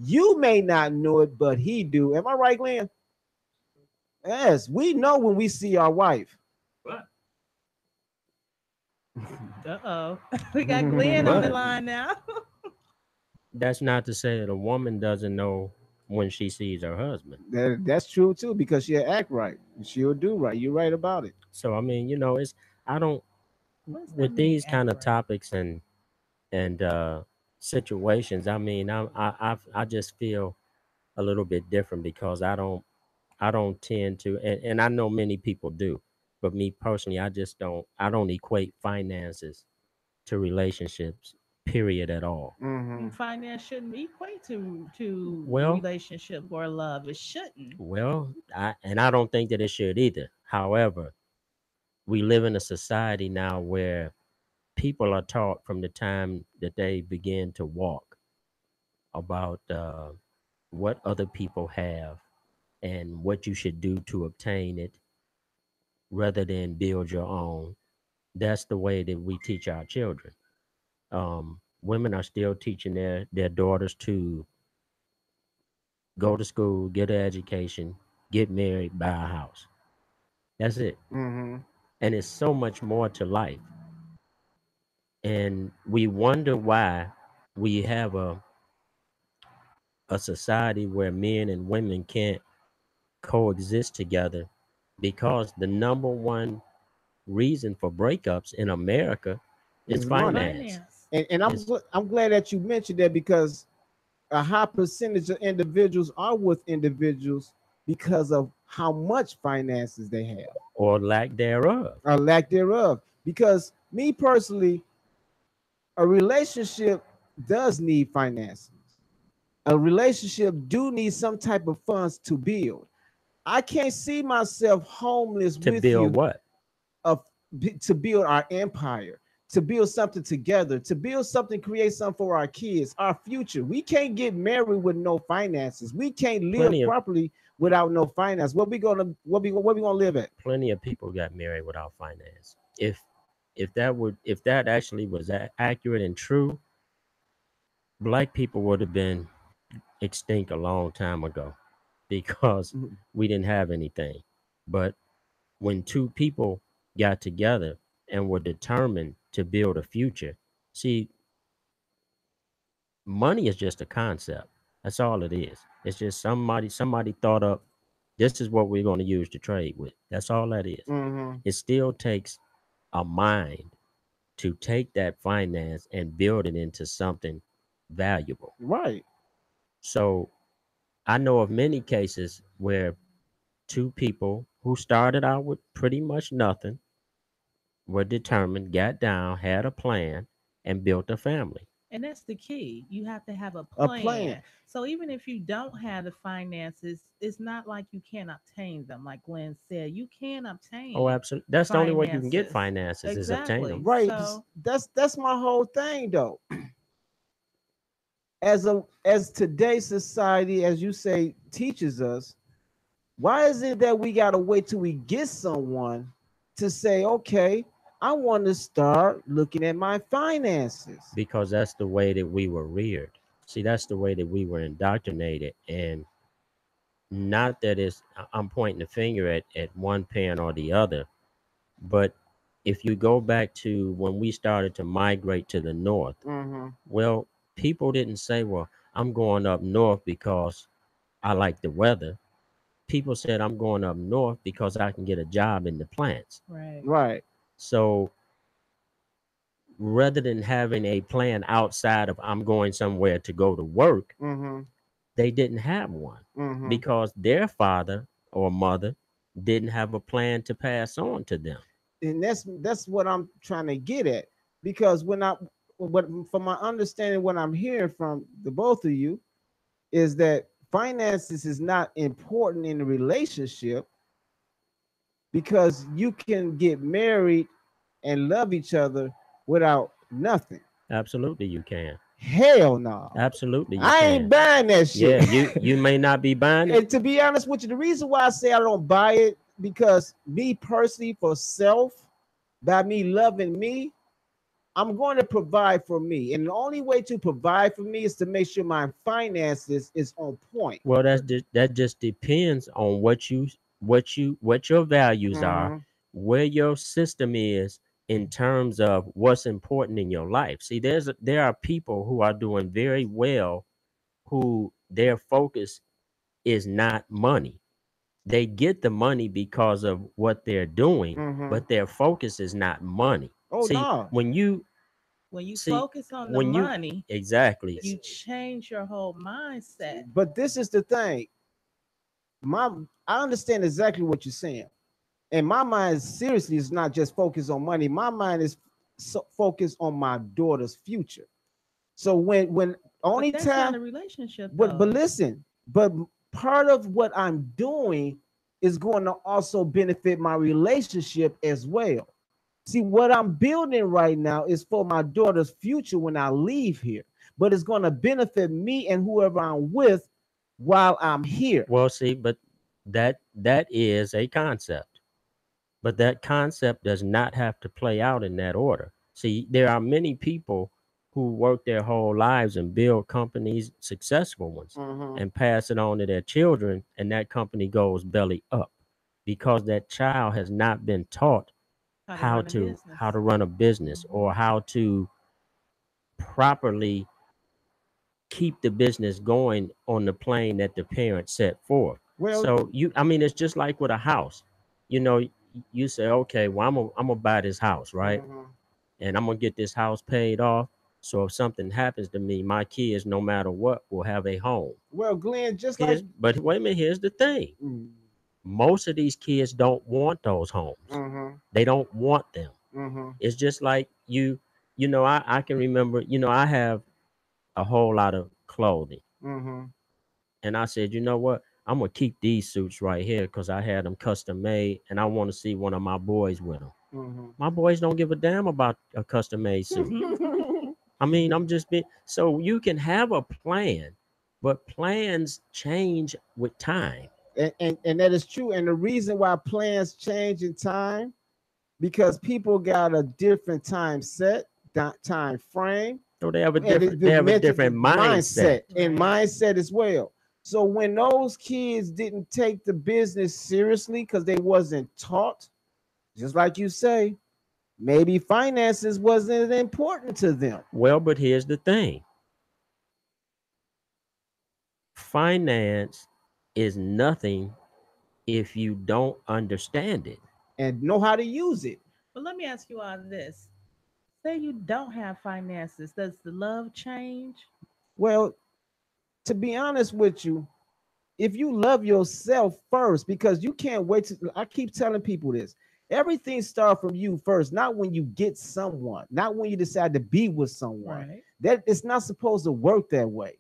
You may not know it, but he do. Am I right, Glenn? Yes, we know when we see our wife. But Uh-oh. We got Glenn on the But- line now. that's not to say that a woman doesn't know when she sees her husband. That's true too, because she'll act right. She'll do right. You're right about it. So I mean, it's I don't What does that with mean, these act kind of right? topics and situations. I mean, I just feel a little bit different because I don't tend to, and I know many people do, but me personally, I don't equate finances to relationships, period, at all. Finance shouldn't equate to Well, relationship or love. It shouldn't. I don't think that it should either. However, we live in a society now where people are taught from the time that they begin to walk about what other people have and what you should do to obtain it rather than build your own. That's the way that we teach our children. Women are still teaching their daughters to go to school, get an education, get married, buy a house. That's it. Mm-hmm. And it's so much more to life. And we wonder why we have a society where men and women can't coexist together because the number one reason for breakups in America is Is money. finance. Finance. And I'm It's, I'm glad that you mentioned that, because a high percentage of individuals are with individuals because of how much finances they have or lack thereof. or lack thereof. Because me personally, a relationship does need finances. A relationship do need some type of funds to build. I can't see myself homeless To with build you what? of to build our empire, to build something together, to build something, create something for our kids, our future. We can't get married with no finances. We can't live Plenty of properly without no finance. What we gonna live at? plenty of people got married without finance. If that actually was accurate and true, black people would have been extinct a long time ago because Mhm. we didn't have anything. But when two people got together and were determined to build a future, see, money is just a concept. That's all it is. It's just somebody thought up, this is what we're going to use to trade with. That's all that is. Mhm. It still takes a mind to take that finance and build it into something valuable. Right. So I know of many cases where two people who started out with pretty much nothing were determined, got down, had a plan, and built a family. And that's the key. You have to have a A plan. plan. So even if you don't have the finances, it's not like you can't obtain them. Like Glenn said, you can Oh, obtain absolutely. That's the only way you can get finances. finances is obtain Exactly. them. Right. So That's my whole thing though. As today's society, as you say, teaches us, why is it that we gotta wait till we get someone to say, okay, I want to start looking at my finances? Because that's the way that we were reared. See, that's the way that we were indoctrinated. And not that I'm pointing the finger at one parent or the other, but if you go back to when we started to migrate to the north, Mm-hmm. well, people didn't say, well, I'm going up north because I like the weather. People said, I'm going up north because I can get a job in the plants. right. Right. So rather than having a plan outside of I'm going somewhere to go to work, Mm-hmm. they didn't have one Mm-hmm. because their father or mother didn't have a plan to pass on to them. And that's what I'm trying to get at. because what from my understanding, what I'm hearing from the both of you is that finances is not important in a relationship because you can get married and love each other without nothing. Absolutely, you can. Hell no. Absolutely, you I ain't can. buying that shit. Yeah, you may not be buying it. And to be honest with you, the reason why I say I don't buy it, because me personally, for self, by me loving me, I'm going to provide for me. And the only way to provide for me is to make sure my finances is on point. Well, that just depends on what your values are, Mhm. where your system is in terms of what's important in your life. See, there are people who are doing very well who their focus is not money. They get the money because of what they're doing, Mhm. but their focus is not money. Oh See, no. when you When you see focus on the when you money, exactly you change your whole mindset. But this is the thing. My I understand exactly what you're saying. And my mind seriously is not just focused on money. My mind is focused on my daughter's future. So when But only that's not time, a relationship but though. listen, but part of what I'm doing is going to also benefit my relationship as well. See, what I'm building right now is for my daughter's future when I leave here, but it's going to benefit me and whoever I'm with while I'm here. well, see, but that is a concept. But that concept does not have to play out in that order. See, there are many people who work their whole lives and build companies, successful ones, Mhm. and pass it on to their children, and that company goes belly up because that child has not been taught How to run a how business. to run a business Mhm. or how to properly keep the business going on the plane that the parents set forth. Well, So I mean, it's just like with a house. You know, you say, okay, well, I'm gonna buy this house, right? mhm. And I'm gonna get this house paid off. So if something happens to me, my kids, no matter what, will have a home. Well, Glenn, just like But wait a minute, here's the thing. mm, Most of these kids don't want those homes. mhm, They don't want them. mhm, It's just like you know, I can remember, I have a whole lot of clothing. mhm, And I said, you know what? I'm gonna keep these suits right here because I had them custom made, and I want to see one of my boys with them. mhm. My boys don't give a damn about a custom made suit. I mean, I'm just being so you can have a plan, but plans change with time. And that is true. And the reason why plans change in time, because people got a different time set, time frame, So they have a and different the they have a mental different mindset. mindset and Right. mindset as well. So when those kids didn't take the business seriously because they wasn't taught, just like you say, maybe finances wasn't important to them. Well, but here's the thing. Finance is nothing if you don't understand it. And know how to use it. But let me ask you all this. Say you don't have finances. Does the love change? Well, to be honest with you, if you love yourself first, because you can't wait to, I keep telling people this. Everything starts from you first, not when you get someone, not when you decide to be with someone. Right. That it's not supposed to work that way.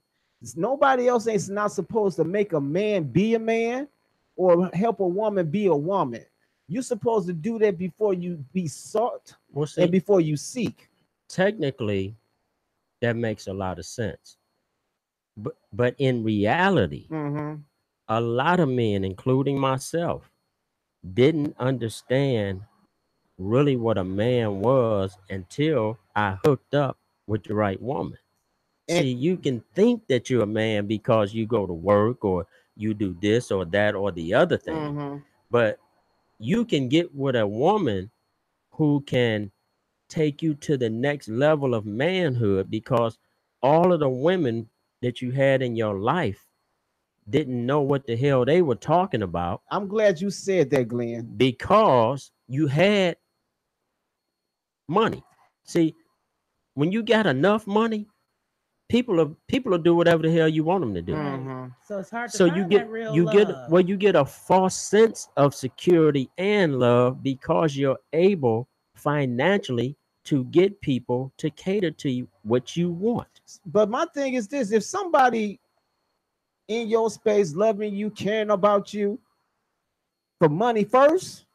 Nobody else ain't not supposed to make a man be a man or help a woman be a woman. You're supposed to do that before you be sought Well, and see, before you seek. technically, that makes a lot of sense. But in reality, Mm-hmm. a lot of men, including myself, didn't understand really what a man was until I hooked up with the right woman. And See, you can think that you're a man because you go to work or you do this or that or the other thing, mm-hmm. but you can get with a woman who can take you to the next level of manhood because all of the women that you had in your life didn't know what the hell they were talking about I'm glad you said that, Glenn. because you had money. See, when you got enough money, people will do whatever the hell you want them to do. Right. Mm-hmm. So it's hard to So you find get that real you get love. well, you get a false sense of security and love because you're able financially to get people to cater to you what you want. But my thing is this: if somebody in your space loving you, caring about you for money first,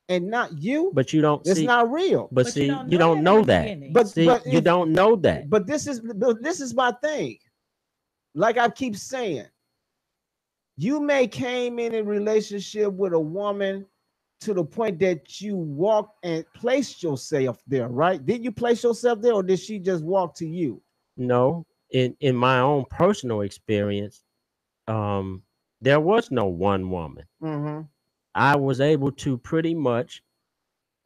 and not you, But you don't it's see. not real. But see, you don't know that. But See, but you don't know that. But this is my thing. Like I keep saying, you may came in a relationship with a woman to the point that you walked and placed yourself there, right? Did you place yourself there, or did she just walk to you? No, in my own personal experience, there was no one woman. Mm-hmm. I was able to pretty much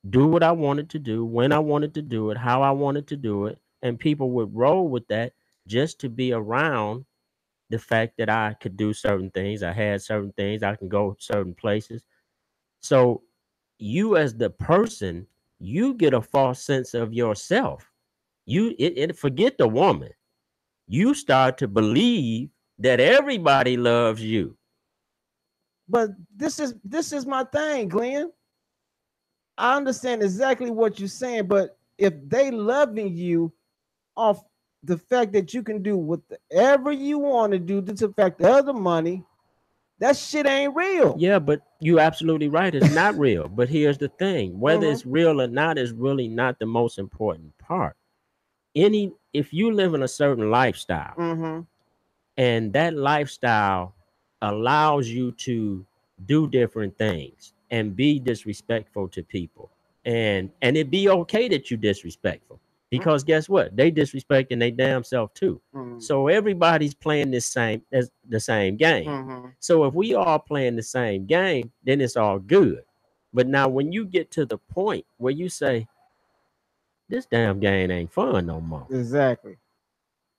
do what I wanted to do, when I wanted to do it, how I wanted to do it, and people would roll with that just to be around the fact that I could do certain things, I had certain things, I can go certain places. So you as the person, you get a false sense of yourself. Forget the woman. You start to believe that everybody loves you. But this is my thing, Glenn. I understand exactly what you're saying, but if they loving you off the fact that you can do whatever you want to do, to affect the other money, that shit ain't real. Yeah, but you're absolutely right. It's not real. But here's the thing: whether it's real or not is really not the most important part. If you live in a certain lifestyle, and that lifestyle allows you to do different things and be disrespectful to people, and it be okay that you disrespectful, because guess what? They disrespecting their damn self too. So everybody's playing the same game. So if we all playing the same game, then it's all good. But now when you get to the point where you say, this damn game ain't fun no more. Exactly.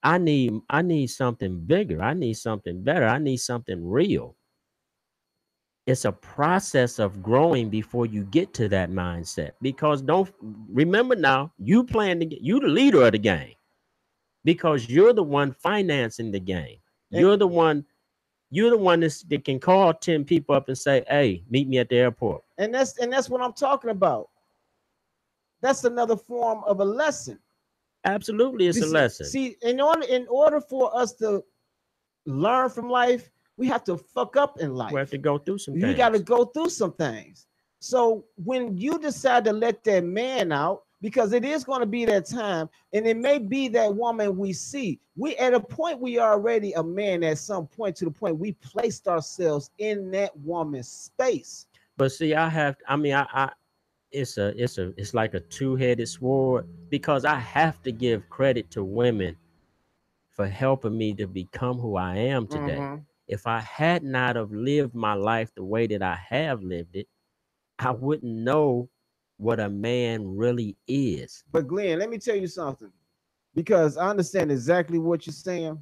I need something bigger. I need something better. I need something real. It's a process of growing before you get to that mindset. Because don't remember now, you the leader of the game, because you're the one financing the game. You're the one that can call 10 people up and say, hey, meet me at the airport. And that's what I'm talking about. That's another form of a lesson. Absolutely, it's a lesson. See, in order for us to learn from life, we have to fuck up in life. We have to go through some things. You got to go through some things. So when you decide to let that man out, because it is going to be that time, and it may be that woman we see. We at a point we are already a man at some point, to the point we placed ourselves in that woman's space. But see, it's like a two-headed sword, because I have to give credit to women for helping me to become who I am today. If I had not have lived my life the way that I have lived it, I wouldn't know what a man really is. But Glenn, let me tell you something, because I understand exactly what you're saying,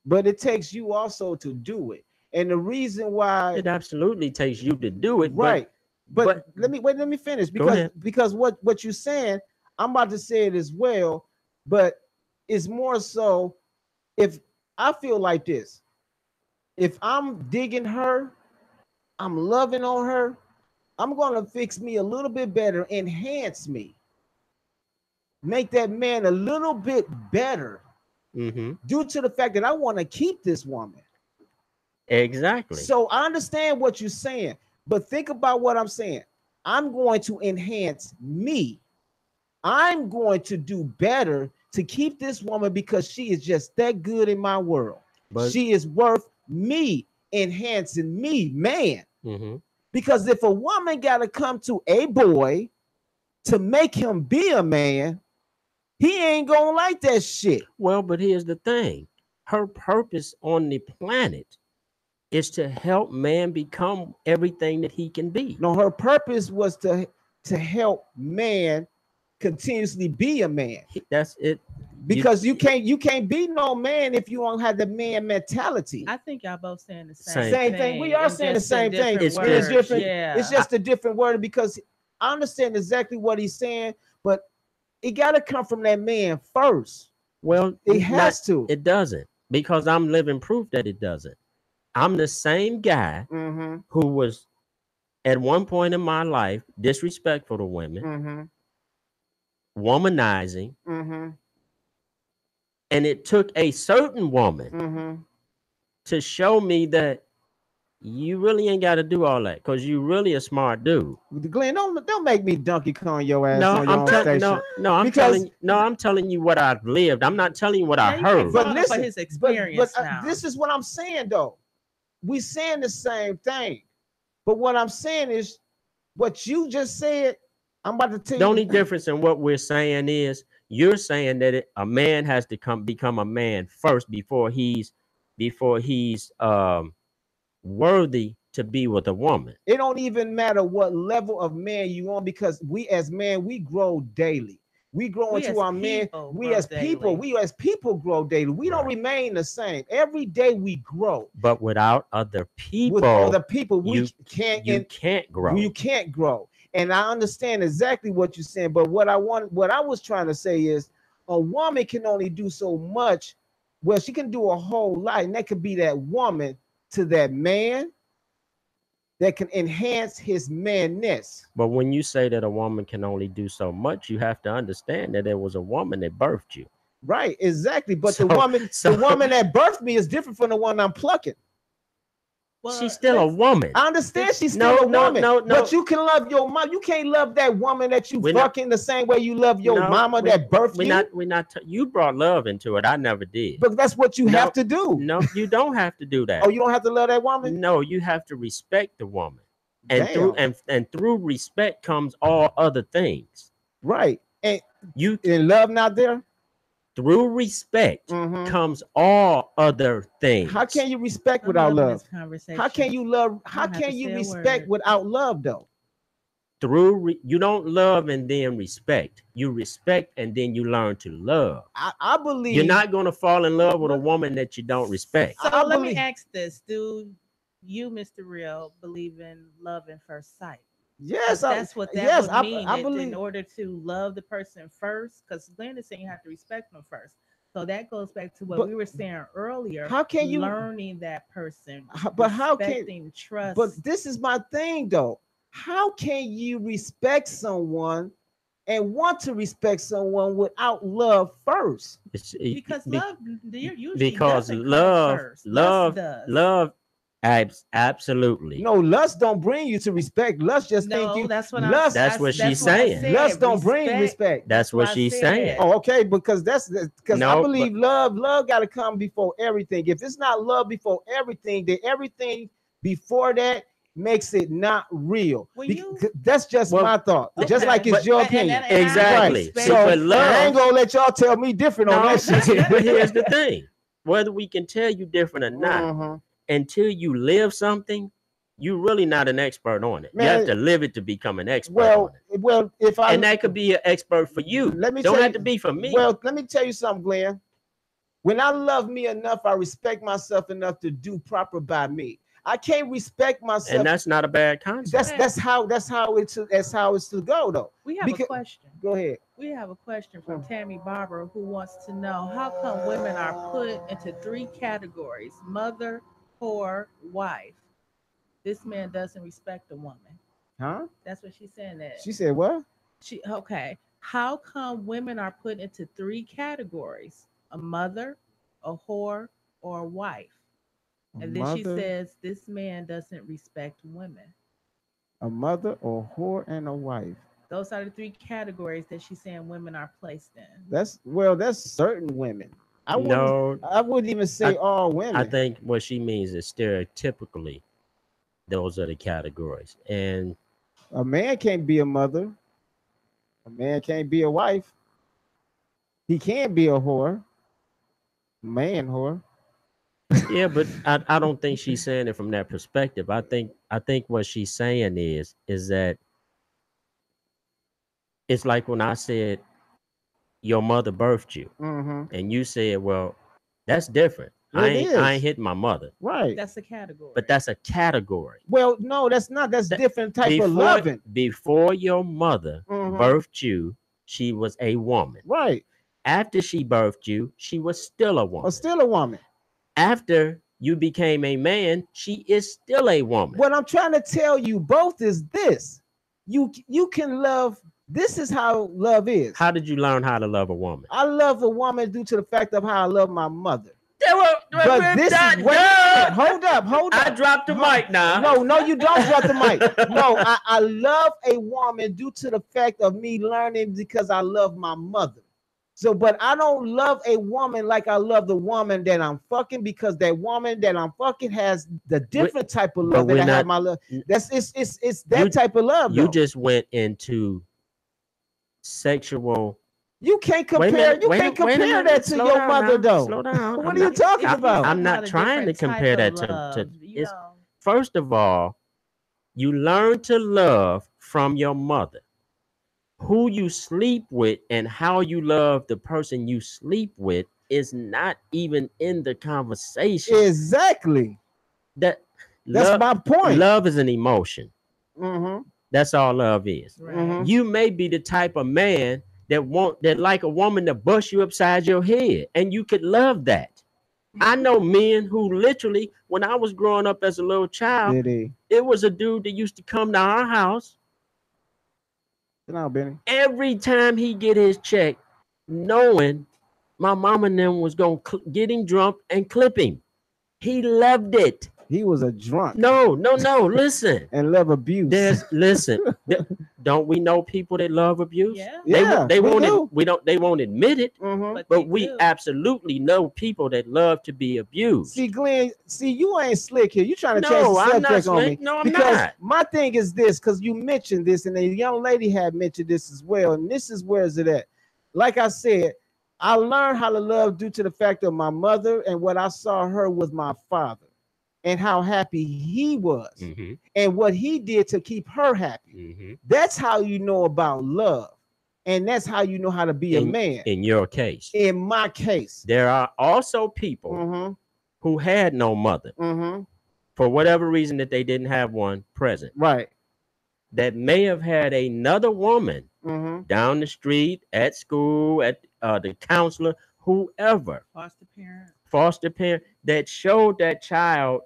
but it takes you also to do it. And the reason why it absolutely takes you to do it, right? But let me finish, because what you're saying, I'm about to say it as well, but it's more so, if I feel like this, if I'm digging her, I'm loving on her, I'm gonna fix me a little bit better, enhance me, make that man a little bit better, due to the fact that I want to keep this woman. Exactly. So I understand what you're saying, but think about what I'm saying. I'm going to enhance me. I'm going to do better to keep this woman, because she is just that good in my world. But she is worth me enhancing me, man. Because if a woman got to come to a boy to make him be a man, he ain't gonna like that shit. Well, but here's the thing. Her purpose on the planet is to help man become everything that he can be. No, her purpose was to help man continuously be a man. That's it. Because you can't be no man if you don't have the man mentality. I think y'all both saying the same thing. We are saying the same thing. It's different. Yeah. It's just a different word, because I understand exactly what he's saying, but it got to come from that man first. Well, it has to. It doesn't, because I'm living proof that it doesn't. I'm the same guy who was at one point in my life disrespectful to women. womanizing, Mm-hmm. and it took a certain woman Mm-hmm. to show me that you really ain't got to do all that because you really a smart dude. Glenn, don't make me Donkey Kong your ass No, on your I'm own telling station. I'm Because- telling you what I've lived. I'm not telling you what Yeah, I you can't heard. fault But him listen, for his experience but now. this is what I'm saying though. We saying the same thing, but what I'm saying is what you just said. I'm about to tell The you. only difference in what we're saying is you're saying that a man has to become a man first before he's worthy to be with a woman. It don't even matter what level of man you on, because we as men, we grow daily. We grow We into as our man. people We grow as people, daily. we as people grow daily. We don't Right. remain the same. Every day we grow. But without other people, With other people, we you can't grow. You can't grow. And I understand exactly what you're saying. But what I was trying to say is a woman can only do so much. Well, she can do a whole lot, and that could be that woman to that man that can enhance his manness. But when you say that a woman can only do so much, you have to understand that there was a woman that birthed you. Right, exactly. But So- the woman so- that birthed me is different from the one I'm plucking. Well, She's still a let's- woman. I understand she's No, still a no, woman, no, no. but you can love your mom. You can't love that woman that you We're not- fucking the same way you love your No, mama that birthed you. We're not. You brought love into it. I never did. But that's what you No, have to do. No, you don't have to do that. Oh, you don't have to love that woman. No, you have to respect the woman, and Damn. through respect comes all other things. Right, and You love not there. through respect Mhm. comes all other things. How can you respect I'm without loving love? this conversation. How can you love? How don't have can to you say a respect word. without love though? You don't love and then respect. You respect and then you learn to love. I believe You're not going to fall in love with a Look- woman that you don't respect. So I let me believe- ask this: do you, Mr. Real, believe in love at first sight? yes, That's what that yes, would mean. I that believe. in order to love the person first, because Glenn is saying you have to respect them first. So that goes back to what But we were saying earlier. how can you- learning that person? But how can? respecting, trust? But this is my thing though. How can you respect someone and want to respect someone without love first? because love, usually because doesn't come love, first. love, Lust does. love, absolutely. No, lust don't bring you to respect. Lust just No, think you. that's what lust, That's what she's what I saying. said. lust don't bring Respect. respect. That's what why I she's said saying. that. Oh, okay, because that's because I No, believe love got to come before everything. If it's not love before everything, then everything before that makes it not real. Well, That's just Well, my thought. Just Okay, like it's but- your and opinion. I Exactly. respect So, So but love- I ain't gonna let y'all tell me different on that shit. but here's the thing: whether we can tell you different or not, Mhm. until you live something, you're really not an expert on it. Man, you have to live it to become an expert Well, on it. well, if I And that could be an expert for you. Let me Don't tell have you- to be for me. Well, let me tell you something, Glenn. When I love me enough, I respect myself enough to do proper by me. I can't respect myself. and that's not a bad concept. That's how it's to go though. We have Because- a question. Go ahead. We have a question from Tammy Barber who wants to know how come women are put into 3 categories: mother, whore, wife. This man doesn't respect a woman. Huh? That's what she's saying. That She said what? she okay. How come women are put into 3 categories: a mother, a whore, or a wife? And then she Mother, says this man doesn't respect women. a mother, a whore, and a wife. Those are the 3 categories that she's saying women are placed in. That's certain women. I wouldn't even say all women. I think what she means is stereotypically, those are the categories. And a man can't be a mother. A man can't be a wife. He can't be a whore. Man whore. yeah, but I don't think she's saying it from that perspective. I think what she's saying is that it's like when I said your mother birthed you, Mm-hmm. and you said, well, that's different. It I is. ain't hitting my mother, Right. That's a category. but that's a category. Well, no, that's not. That's That- different type of loving. Before your mother Mhm. birthed you, she was a woman. Right. After she birthed you, she was still a woman. Or still a woman. After you became a man, she is still a woman. What I'm trying to tell you both is this: you can love This is how love is. How did you learn how to love a woman? I love a woman due to the fact of how I love my mother. But this is wait, hold up. I dropped the mic now. No, you don't drop the mic. No, I love a woman due to the fact of me learning because I love my mother. So, but I don't love a woman like I love the woman that I'm fucking, because that woman that I'm fucking has the different type of love that I have my love. That's it's that type of love. You just went into sexual. You can't compare. You can't compare that to your mother, though. Slow down. What are you talking about? I'm not trying to compare that to. First of all, you learn to love from your mother. Who you sleep with and how you love the person you sleep with is not even in the conversation. Exactly. That's my point. Love is an emotion. Mm-hmm. That's all love is. Right. Mm-hmm. You may be the type of man that like a woman to bust you upside your head, and you could love that. I know men who literally, when I was growing up as a little child, it was a dude that used to come to our house. Now, Benny. Every time he get his check, knowing my mama and them was gonna get him drunk and clip him. He loved it. He was a drunk. No. Listen. And love abuse. Don't we know people that love abuse? Yeah. They won't admit it. Mm-hmm. But we absolutely know people that love to be abused. See, Glenn, you ain't slick here. You trying to change the subject on me. No, I'm because not. My thing is this, because you mentioned this, and a young lady had mentioned this as well. And this is where is it at? Like I said, I learned how to love due to the fact of my mother and what I saw her with my father, and how happy he was, mm-hmm. and what he did to keep her happy. Mm-hmm. That's how you know about love. And that's how you know how to be a man. In your case. In my case. There are also people mm-hmm. who had no mother. Mm-hmm. For whatever reason that they didn't have one present. Right. That may have had another woman mm-hmm. down the street, at school, at the counselor, whoever. Foster parent that showed that child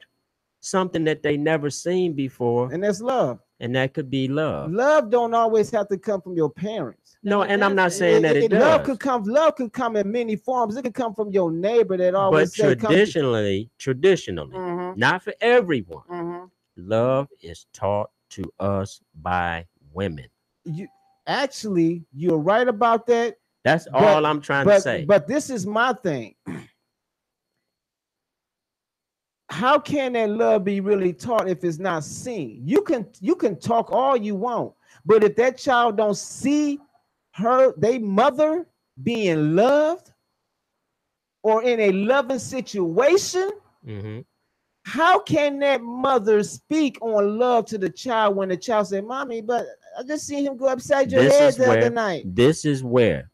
something that they never seen before. And that's love. And that could be love. Love don't always have to come from your parents. No, and I'm not saying that it does. Love could come in many forms. It could come from your neighbor that always But traditionally, mm-hmm. not for everyone, mm-hmm. love is taught to us by women. You're right about that. That's all I'm trying to say. But this is my thing. How can that love be really taught if it's not seen? You can talk all you want, but if that child don't see their mother being loved or in a loving situation, mm-hmm. how can that mother speak on love to the child when the child say, "Mommy, but I just seen him go upside your head the other night"? This is where,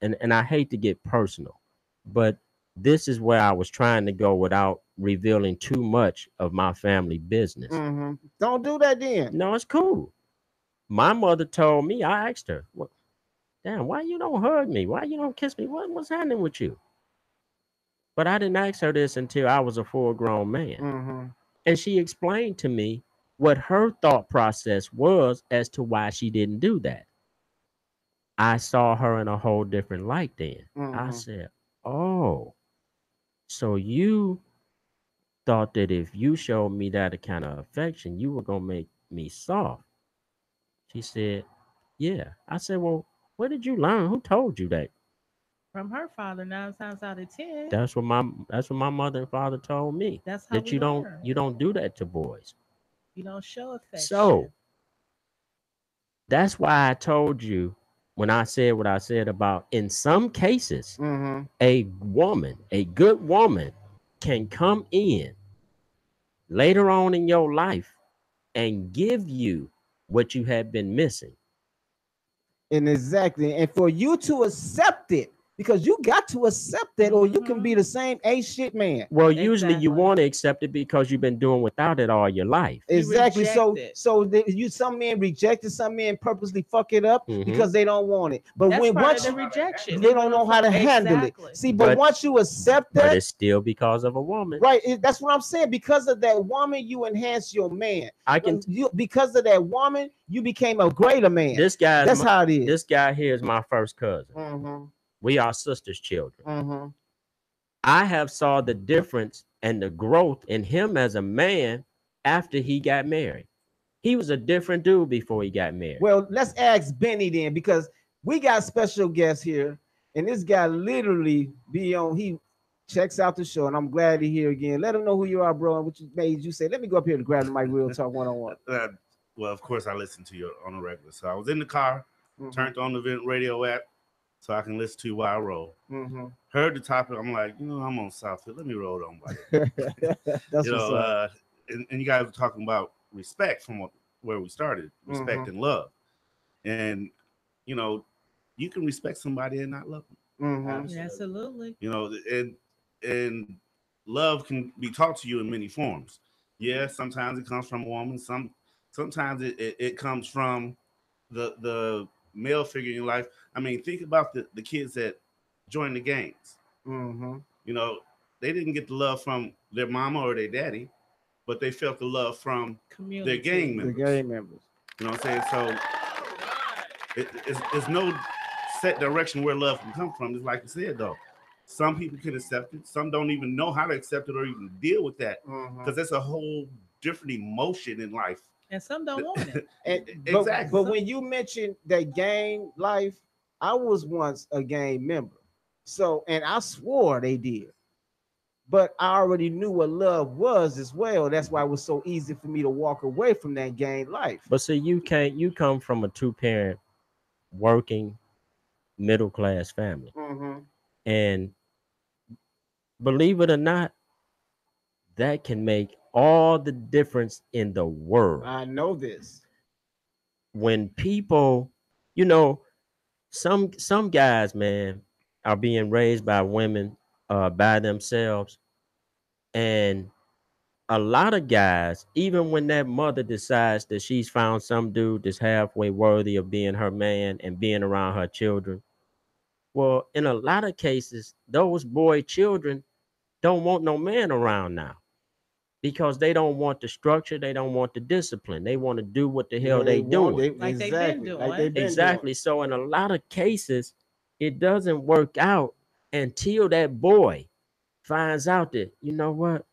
and I hate to get personal, but this is where I was trying to go without revealing too much of my family business. Mm-hmm. Don't do that then. No, it's cool. My mother told me, I asked her, "Well, damn, why you don't hug me? Why you don't kiss me? What's happening with you?" But I didn't ask her this until I was a full-grown man. Mm-hmm. And she explained to me what her thought process was as to why she didn't do that. I saw her in a whole different light then. Mm-hmm. I said, "Oh, so you thought that if you showed me that kind of affection, you were going to make me soft." She said, "Yeah." I said, "Well, where did you learn? Who told you that?" From her father, 9 times out of 10. That's what my mother and father told me. That's how that you don't do that to boys. You don't show affection. So that's why I told you when I said what I said about, in some cases, mm-hmm. a good woman can come in later on in your life and give you what you have been missing. And exactly. And for you to accept it because you got to accept that, or you can be the same a shit man. Well, usually you Exactly. want to accept it because you've been doing without it all your life. You Exactly. So reject it. some men reject it, some men purposely fuck it up Mhm. because they don't want it. But That's when part once of the you, rejection. they don't know how to handle Exactly. it. See, but But- once you accept But that, it's still because of a woman. right? That's what I'm saying. Because of that woman, you enhance your man. I can. Because of that woman, you became a greater man. This guy. That's how it is. This guy here is my first cousin. Mm-hmm. We are sisters' children. Mm-hmm. I have saw the difference and the growth in him as a man after he got married. He was a different dude before he got married. Well, let's ask Benny then, because we got special guests here, and this guy literally he checks out the show, and I'm glad to hear again. Let him know who you are, bro, and what made you say, let me go up here to grab the mic, real talk one-on-one. Well, of course, I listen to you on a regular. So I was in the car, turned on the Vent Radio app so I can listen to you while I roll. Mm-hmm. Heard the topic. I'm like, I'm on Southfield. Let me roll on by That's you what's know, up. and you guys were talking about respect from where we started, respect and love. And, you can respect somebody and not love them. Mm-hmm. Absolutely. And love can be taught to you in many forms. Yeah, sometimes it comes from a woman. Sometimes it comes from the male figure in your life. I mean, think about the kids that join the gangs. Mm-hmm. They didn't get the love from their mama or their daddy, but they felt the love from Community. their gang The members. gang members. You know what I'm saying? So it's no set direction where love can come from. It's like you said, though. Some people can accept it. Some don't even know how to accept it or even deal with that, because that's a whole different emotion in life. And some don't want it. Exactly. But when you mentioned that gang life, I was once a gang member. So, and I swore they did. But I already knew what love was as well. That's why it was so easy for me to walk away from that gang life. But see, you come from a 2-parent working middle class family. Mm-hmm. And believe it or not, that can make all the difference in the world. I know this. When people, some guys, man, are being raised by women by themselves. And a lot of guys, even when that mother decides that she's found some dude that's halfway worthy of being her man and being around her children, well, in a lot of cases, those boy children don't want no man around now, because they don't want the structure, they don't want the discipline, they want to do what the hell they doing. Like they've been doing. Exactly. So in a lot of cases, it doesn't work out until that boy finds out that, you know what,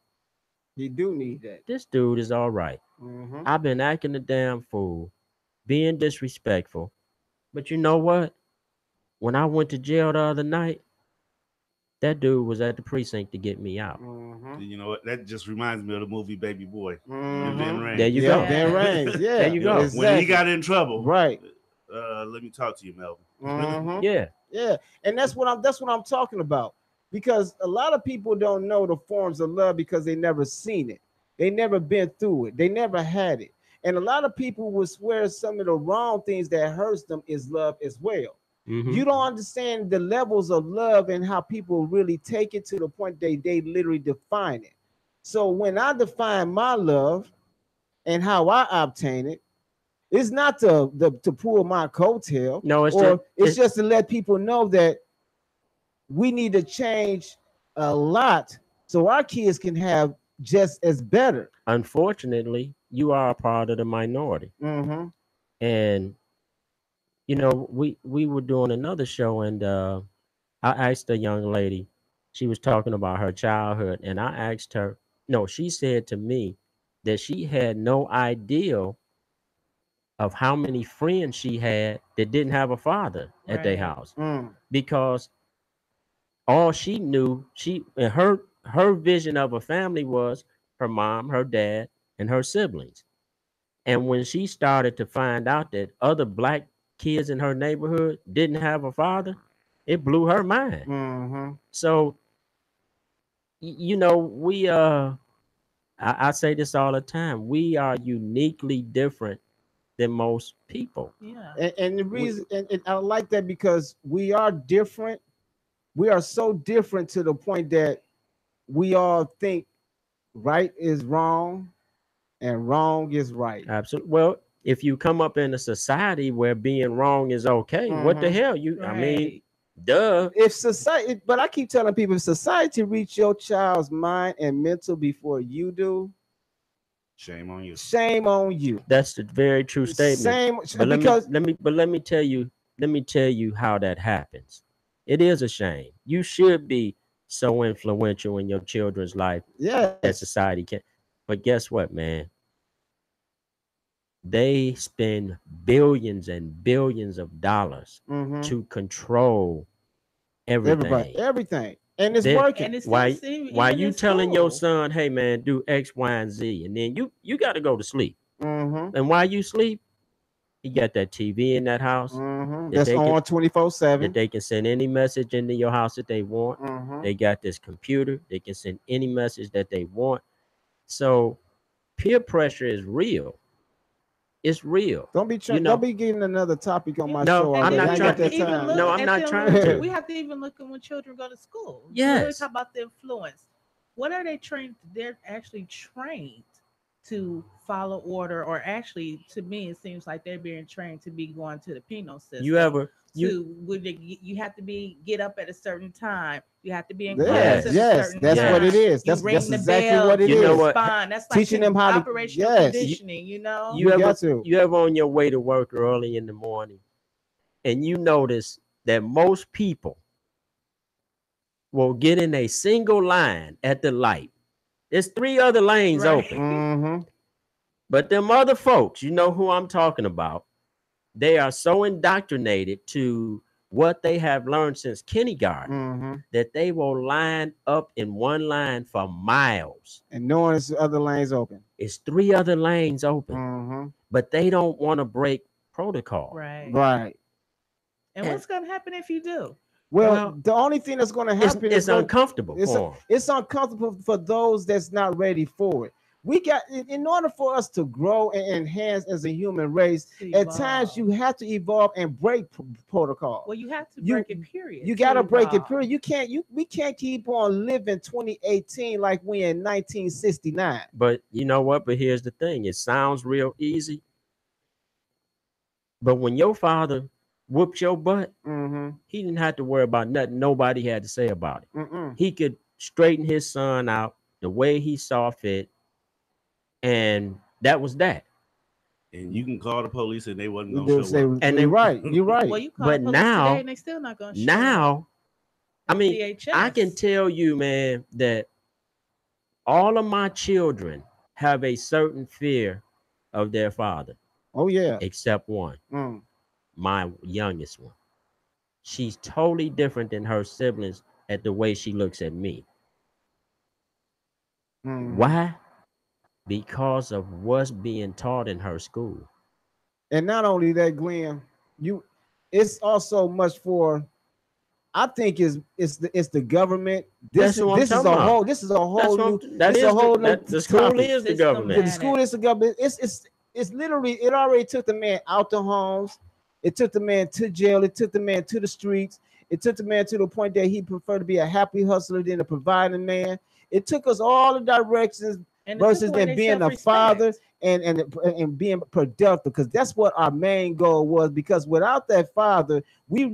You do need that. this dude is all right. Mm-hmm. I've been acting a damn fool, being disrespectful, but you know what? When I went to jail the other night, that dude was at the precinct to get me out. Mm-hmm. You know what? That just reminds me of the movie Baby Boy. Mm-hmm. Vin Rames. There you Yeah, go. Vin Rames. Yeah, There you go. Exactly. When he got in trouble, right. Let me talk to you, Melvin. Mm-hmm. Yeah. Yeah, and that's what I'm talking about. Because a lot of people don't know the forms of love because they never seen it. They never been through it. They never had it. And a lot of people will swear some of the wrong things that hurts them is love as well. Mhm. You don't understand the levels of love and how people really take it to the point they literally define it. So when I define my love and how I obtain it, it's not to pull my coattail. No, it's it's just to let people know that we need to change a lot so our kids can have just as better. Unfortunately, you are a part of the minority. Mm-hmm. And we were doing another show, and I asked a young lady, she was talking about her childhood, and I asked her, no, she said to me that she had no idea of how many friends she had that didn't have a father at their Right. house, Mm. because all she knew, her vision of a family was her mom, her dad, and her siblings. And when she started to find out that other black kids in her neighborhood didn't have a father, it blew her mind. Mm-hmm. So, I say this all the time. We are uniquely different than most people. Yeah. And the reason, and I like that because we are different, we are so different to the point that we all think right is wrong and wrong is right. Absolutely. Well, if you come up in a society where being wrong is okay, what the Mhm. hell? I mean, Right. duh. If society, but I keep telling people, if society reach your child's mind and mental before you do, Shame on you. shame on you. That's a very true statement. Same, But because let me tell you how that happens. It is a shame. You should be so influential in your children's life that yes, society can. But guess what, man? They spend billions and billions of dollars mhm, to control everybody, everything. everything, and it's Then working. And it's why still seen why even you in telling your school. son, hey man, do X, Y, and Z, and then you got to go to sleep. Mm-hmm. And while you sleep, you got that TV in that house Mm-hmm. that That's they can on 24/7. that they can send any message into your house that they want. Mm-hmm. They got this computer. They can send any message that they want. So peer pressure is real. It's real. Don't be You know, don't be getting another topic on Yeah. my No, show. I'm And already. then not I we ain't trying got have to that even time. look No, I'm at not them. trying to. We have to even look at when children go to school. Yes. When we talk about the influence. What are they trained? They're actually trained to follow order, or actually, to me, it seems like they're being trained to be going to the penal system. You ever you To would you have to be get up at a certain time. You have to be in Yes, class at a yes, certain that's time. what it is. You That's ring the exactly bell. what it You is. know what? Respond. That's like Teaching them how to- operational yes. conditioning. You know. you We ever got to. you ever on your way to work early in the morning and you notice that most people will get in a single line at the light. There's 3 other lanes Right. open. Mm-hmm. But them other folks, you know who I'm talking about, they are so indoctrinated to what they have learned since kindergarten Mm-hmm. that they will line up in one line for miles. And knowing there's other lanes open. It's 3 other lanes open, Mm-hmm. but they don't want to break protocol. Right. Right. And what's going to happen if you do? Well, the only thing that's going to happen It's is uncomfortable for them. it's uncomfortable for those that's not ready for it. We got in order for us to grow and enhance as a human race. To At times, evolve. you have to evolve and break protocol. Well, you have to you- break it. Period. You to got to break it. evolve. Period. You can't. We can't keep on living 2018 like we in 1969. But you know what? But here's the thing. It sounds real easy. But when your father whooped your butt, Mm-hmm. he didn't have to worry about nothing nobody had to say about it. Mm-mm. He could straighten his son out the way he saw fit. And that was that. And you can call the police and they wasn't You gonna do show say, up. And you're they- right. You're right. Well, you call But the police now- today and they still not going to show up. Now, I mean, DHS. I can tell you, man, that all of my children have a certain fear of their father, Oh yeah. except one, Mm. my youngest one. She's totally different than her siblings at the way she looks at me. Mm. Why? Because of what's being taught in her school. And not only that, Glenn, it's also much for. I think it's the government. That's what I'm this is talking a about. whole. This is a That's whole what new. that it's is a whole the, new the school topic. is the System government. The school is the government. It's literally, it already took the man out the homes. It took the man to jail. It took the man to the streets. It took the man to the point that he preferred to be a happy hustler than a providing man. It took us all the directions And it took versus away than their being a self-respect. father and being productive, because that's what our main goal was. Because without that father, we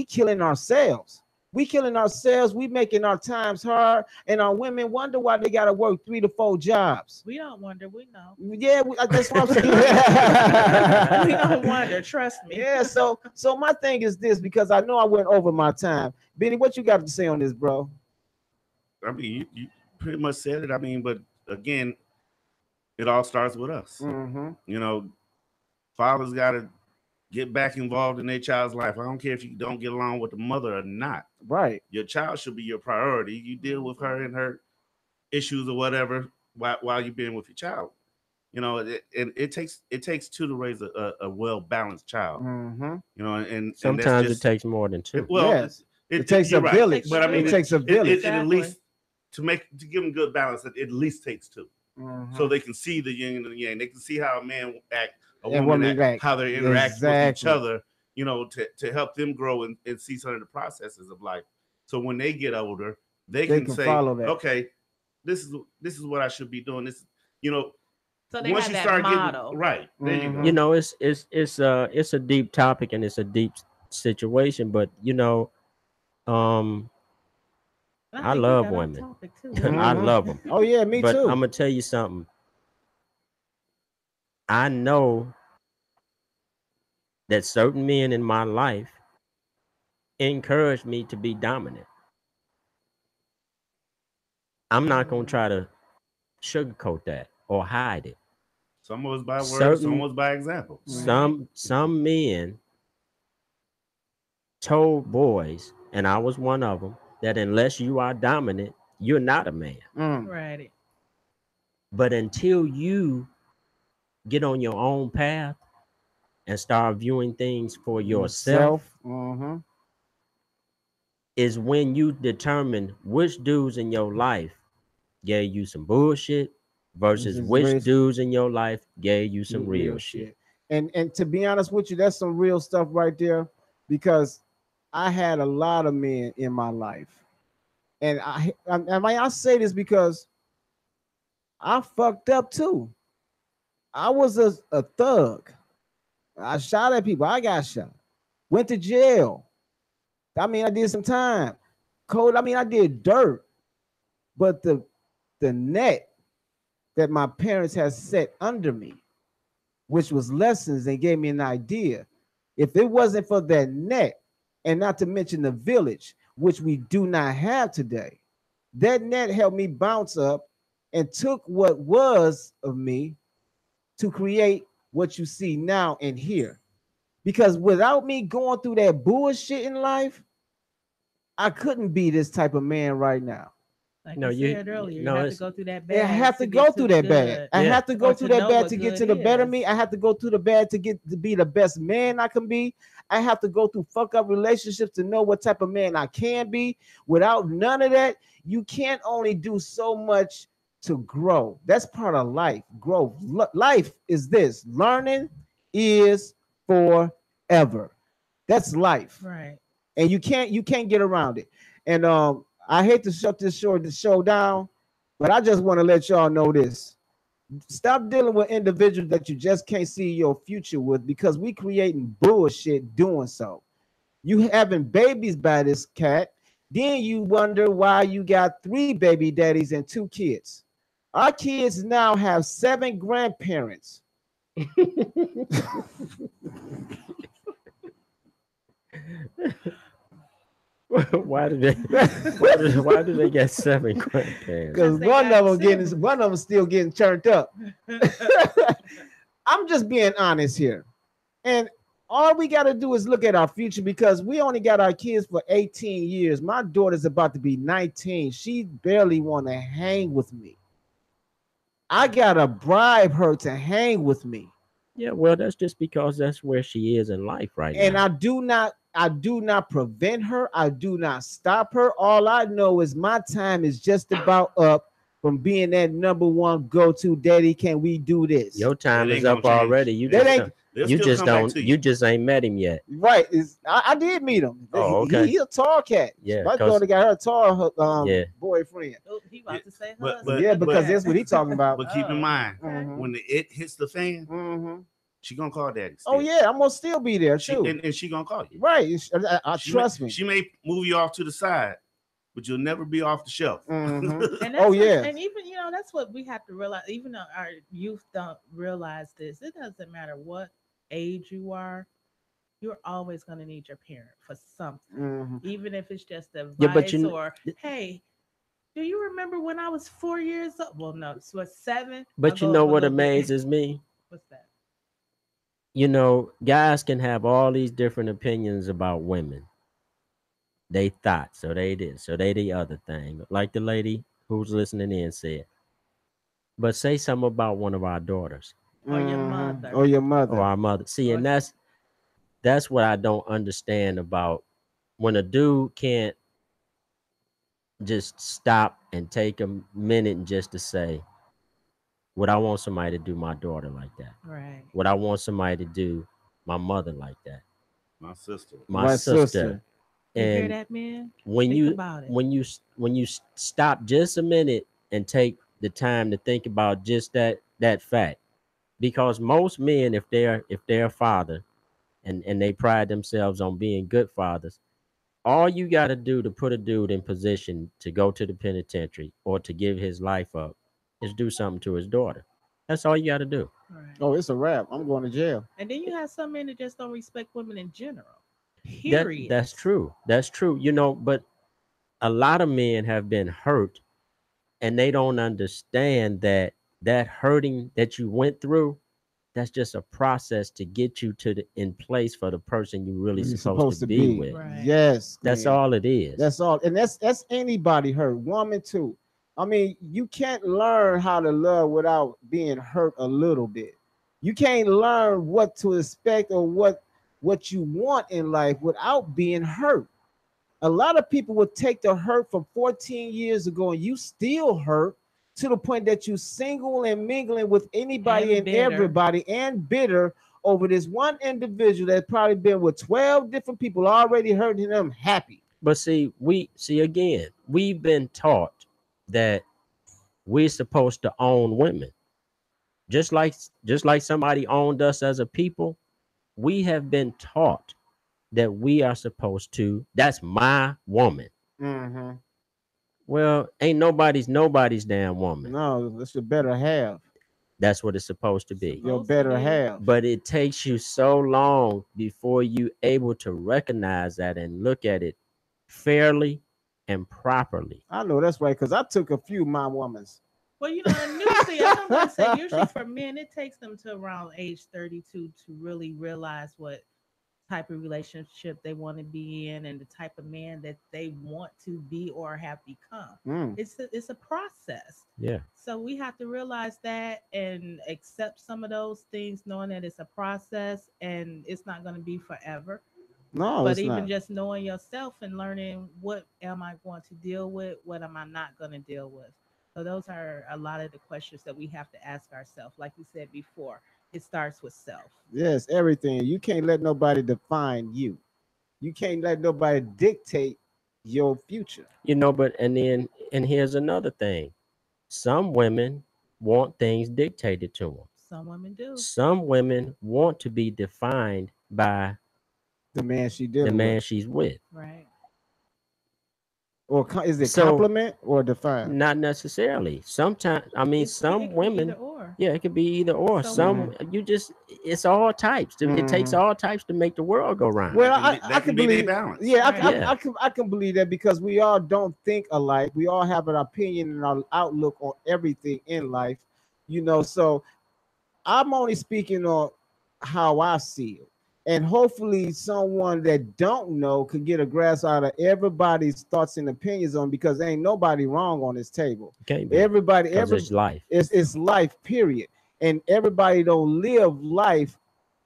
killing ourselves. We killing ourselves. We making our times hard, and our women wonder why they got to work 3 to 4 jobs. We don't wonder. We know. Yeah, that's what I'm We saying. don't wonder. Trust me. Yeah, so my thing is this, because I know I went over my time. Benny, what you got to say on this, bro? I mean, you pretty much said it. I mean, but again, it all starts with us. Mm-hmm. You know, fathers got to get back involved in their child's life. I don't care if you don't get along with the mother or not. Right. Your child should be your priority. You deal with her and her issues or whatever while you're being with your child. You know, it takes 2 to raise a well balanced child. Mm-hmm. You know, and Sometimes that's it takes more than 2. well, Yes. It takes a you're right. village. But I mean, it takes a village. It at least to give them good balance. It at least takes 2. Mhm. So they can see the yin and the yang. They can see how a man act, a And woman woman act, act. how they interact with each Exactly. other, you know, to help them grow and see some of the processes of life. So when they get older, they can say, follow that. okay, this is what I should be doing. This, you know, So they once have you that start model. getting right, there you go. You know, it's a deep topic and it's a deep situation, but you know, And I think we love got off women. topic, too. I love them. Oh yeah, me But too. I'm gonna tell you something. I know that certain men in my life encourage me to be dominant. I'm not gonna try to sugarcoat that or hide it. Some of us by words, Certain- some of us by example. Some men told boys, and I was one of them, that unless you are dominant, you're not a man. Right. But until you get on your own path and start viewing things for yourself, is when you determine which dudes in your life gave you some bullshit versus which dudes in your life gave you some real shit. And to be honest with you, that's some real stuff right there, because I had a lot of men in my life, and I say this because I fucked up too. I was a thug. I shot at people. I got shot. Went to jail. I mean, I did some time. Cold. I mean, I did dirt. But the net that my parents had set under me, which was lessons and gave me an idea. If it wasn't for that net, and not to mention the village, which we do not have today, that net helped me bounce up and took what was of me to create what you see now and here. Because without me going through that bullshit in life, I couldn't be this type of man right now. Like No, you you- said earlier, no, you have it's- to go through that I bad. have to go through that bad. I have to go Or through to that know bad what to get good to the better is. me. I have to go through the bad to get to be the best man I can be. I have to go through fuck up relationships to know what type of man I can be. Without none of that, you can't only do so much to grow. That's part of life. Growth. Life is this. Learning is forever. That's life. Right. And you can't get around it. And I hate to shut this show down, but I just want to let y'all know this. Stop dealing with individuals that you just can't see your future with, because we creating bullshit doing so. You having babies by this cat, then you wonder why you got 3 baby daddies and 2 kids. Our kids now have 7 grandparents. why do they get 7 grandparents? Because they one got of them two. one of them still getting turned up. I'm just being honest here. And all we got to do is look at our future, because we only got our kids for 18 years. My daughter's about to be 19. She barely want to hang with me. I got to bribe her to hang with me. Yeah, well, that's just because that's where she is in life right And now. I do not prevent her. I do not stop her. All I know is my time is just about up from being that number one go-to daddy. Can we do this? Your time It is ain't up gonna change. already. You That just ain't- don't- They'll you still just come back don't to you just ain't met him yet. Right. I did meet him. Oh, okay. He's a tall cat. Yeah, My 'cause- daughter got her tall Yeah. boyfriend. Oh, he about to say But- husband. Yeah, Look because at that's that. what he's talking about. But keep in Oh. mind, Mhm. when the it hits the fan, Mhm. she gonna call daddy. Oh still. yeah, I'm gonna still be there She, too. and she gonna call you. Right. She Trust may, me. She may move you off to the side, but you'll never be off the shelf. Mhm. And Oh, what- yeah. and even that's what we have to realize. Even though our youth don't realize this, it doesn't matter what age you are, you're always going to need your parent for something, Mhm. even if it's just advice Yeah, but you kn- or hey. Do you remember when I was 4 years old? Well, no, it was 7. But I'll you go know up a what little bit. amazes me? What's that? You know, guys can have all these different opinions about women. They thought, so they did, so they the other thing. Like the lady who's listening in said. But say something about one of our daughters Or your Mhm. mother. Or your mother. or our mother. See, Or- and that's what I don't understand about when a dude can't just stop and take a minute and just to say, would I want somebody to do my daughter like that? Right. Would I want somebody to do my mother like that? My sister. My sister. You hear And that, man? when Think you about it. when you stop just a minute and take the time to think about just that fact, because most men, if they're a father and they pride themselves on being good fathers, all you got to do to put a dude in position to go to the penitentiary or to give his life up is do something to his daughter. That's all you got to do. Right. Oh, it's a wrap. I'm going to jail. And then you have some men that just don't respect women in general. That Period. that's true. That's true. But a lot of men have been hurt and they don't understand that hurting that you went through, that's just a process to get you to the in place for the person you really You're supposed to be with. Right. Yes, That's man. all it is. That's all, and that's anybody hurt, woman too. I mean, you can't learn how to love without being hurt a little bit. You can't learn what to expect or what you want in life without being hurt. A lot of people would take the hurt from 14 years ago, and you still hurt to the point that you single and mingling with anybody and bitter. everybody and bitter over this one individual that's probably been with 12 different people already hurting them happy. But see, again, we've been taught that we're supposed to own women. Just like somebody owned us as a people, we have been taught that we are supposed to, that's my woman. Mm-hmm. Well, ain't nobody's damn woman. No, that's your better half. That's what it's supposed to be. Your Supposed to better be. half. But it takes you so long before you able to recognize that and look at it fairly and properly. I know that's right, because I took a few my womans. Well, usually I'm going to say usually for men, it takes them to around age 32 to really realize what type of relationship they want to be in and the type of man that they want to be or have become. Mm. It's a process. Yeah. So we have to realize that and accept some of those things, knowing that it's a process and it's not going to be forever. No, But it's even not. just knowing yourself and learning what am I going to deal with, what am I not going to deal with. So those are a lot of the questions that we have to ask ourselves. Like you said before, it starts with self. Yes, everything. You can't let nobody define you. You can't let nobody dictate your future. But and here's another thing. Some women want things dictated to them. Some women do. Some women want to be defined by The man she the dealing man with. she's with. Right. Or is it So- compliment or define? Not necessarily. Sometimes, I mean, It some could be women, either or. yeah, it could be either or. Some It's all types. It takes all types to make the world go round. Well, That can be their balance. Yeah, Right. I can believe that, because we all don't think alike. We all have an opinion and our outlook on everything in life, So I'm only speaking on how I see it, and hopefully someone that don't know could get a grasp out of everybody's thoughts and opinions on, because ain't nobody wrong on this table. Can't be. Everybody, 'Cause it's life. it's life, period, and everybody don't live life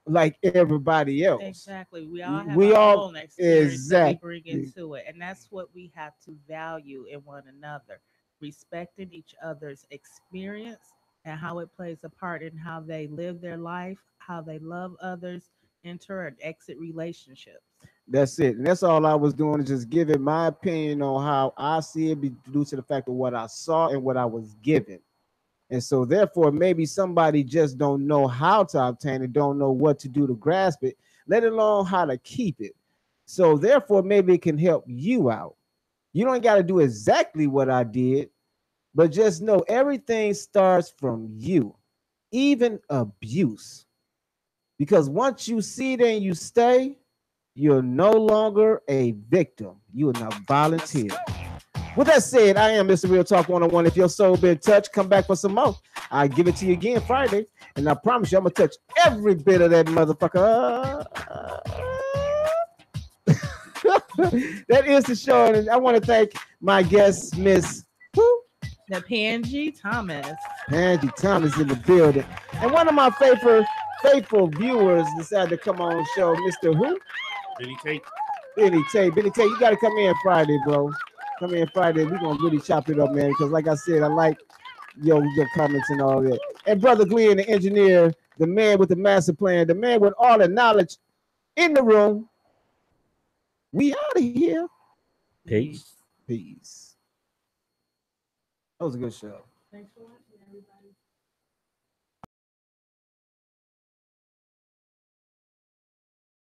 like everybody else. Exactly. We all have We our all- own experience that exactly. we bring into it. And that's what we have to value in one another, respecting each other's experience and how it plays a part in how they live their life, how they love others, enter and exit relationships. That's it. And that's all I was doing, is just giving my opinion on how I see it, due to the fact of what I saw and what I was given. And so therefore, maybe somebody just don't know how to obtain it, don't know what to do to grasp it, let alone how to keep it. So therefore, maybe it can help you out. You don't got to do exactly what I did, but just know everything starts from you, even abuse. Because once you see it and you stay, you're no longer a victim. You are now volunteer. With that said, I am Mr. Real Talk 101. If your soul been touched, come back for some more. I give it to you again Friday, and I promise you I'm gonna touch every bit of that motherfucker. That is the show, and I want to thank my guest, Miss who? The PNG Thomas. Angie Thomas in the building, and one of my faithful viewers decided to come on the show, Mr. Who? Benny Tate. Benny Tate, you got to come in Friday, bro. Come in Friday. We're going to really chop it up, man, because like I said, I like your comments and all that. And Brother Glenn, the engineer, the man with the master plan, the man with all the knowledge in the room, We out of here. Peace. Peace. That was a good show. Thanks for watching, everybody.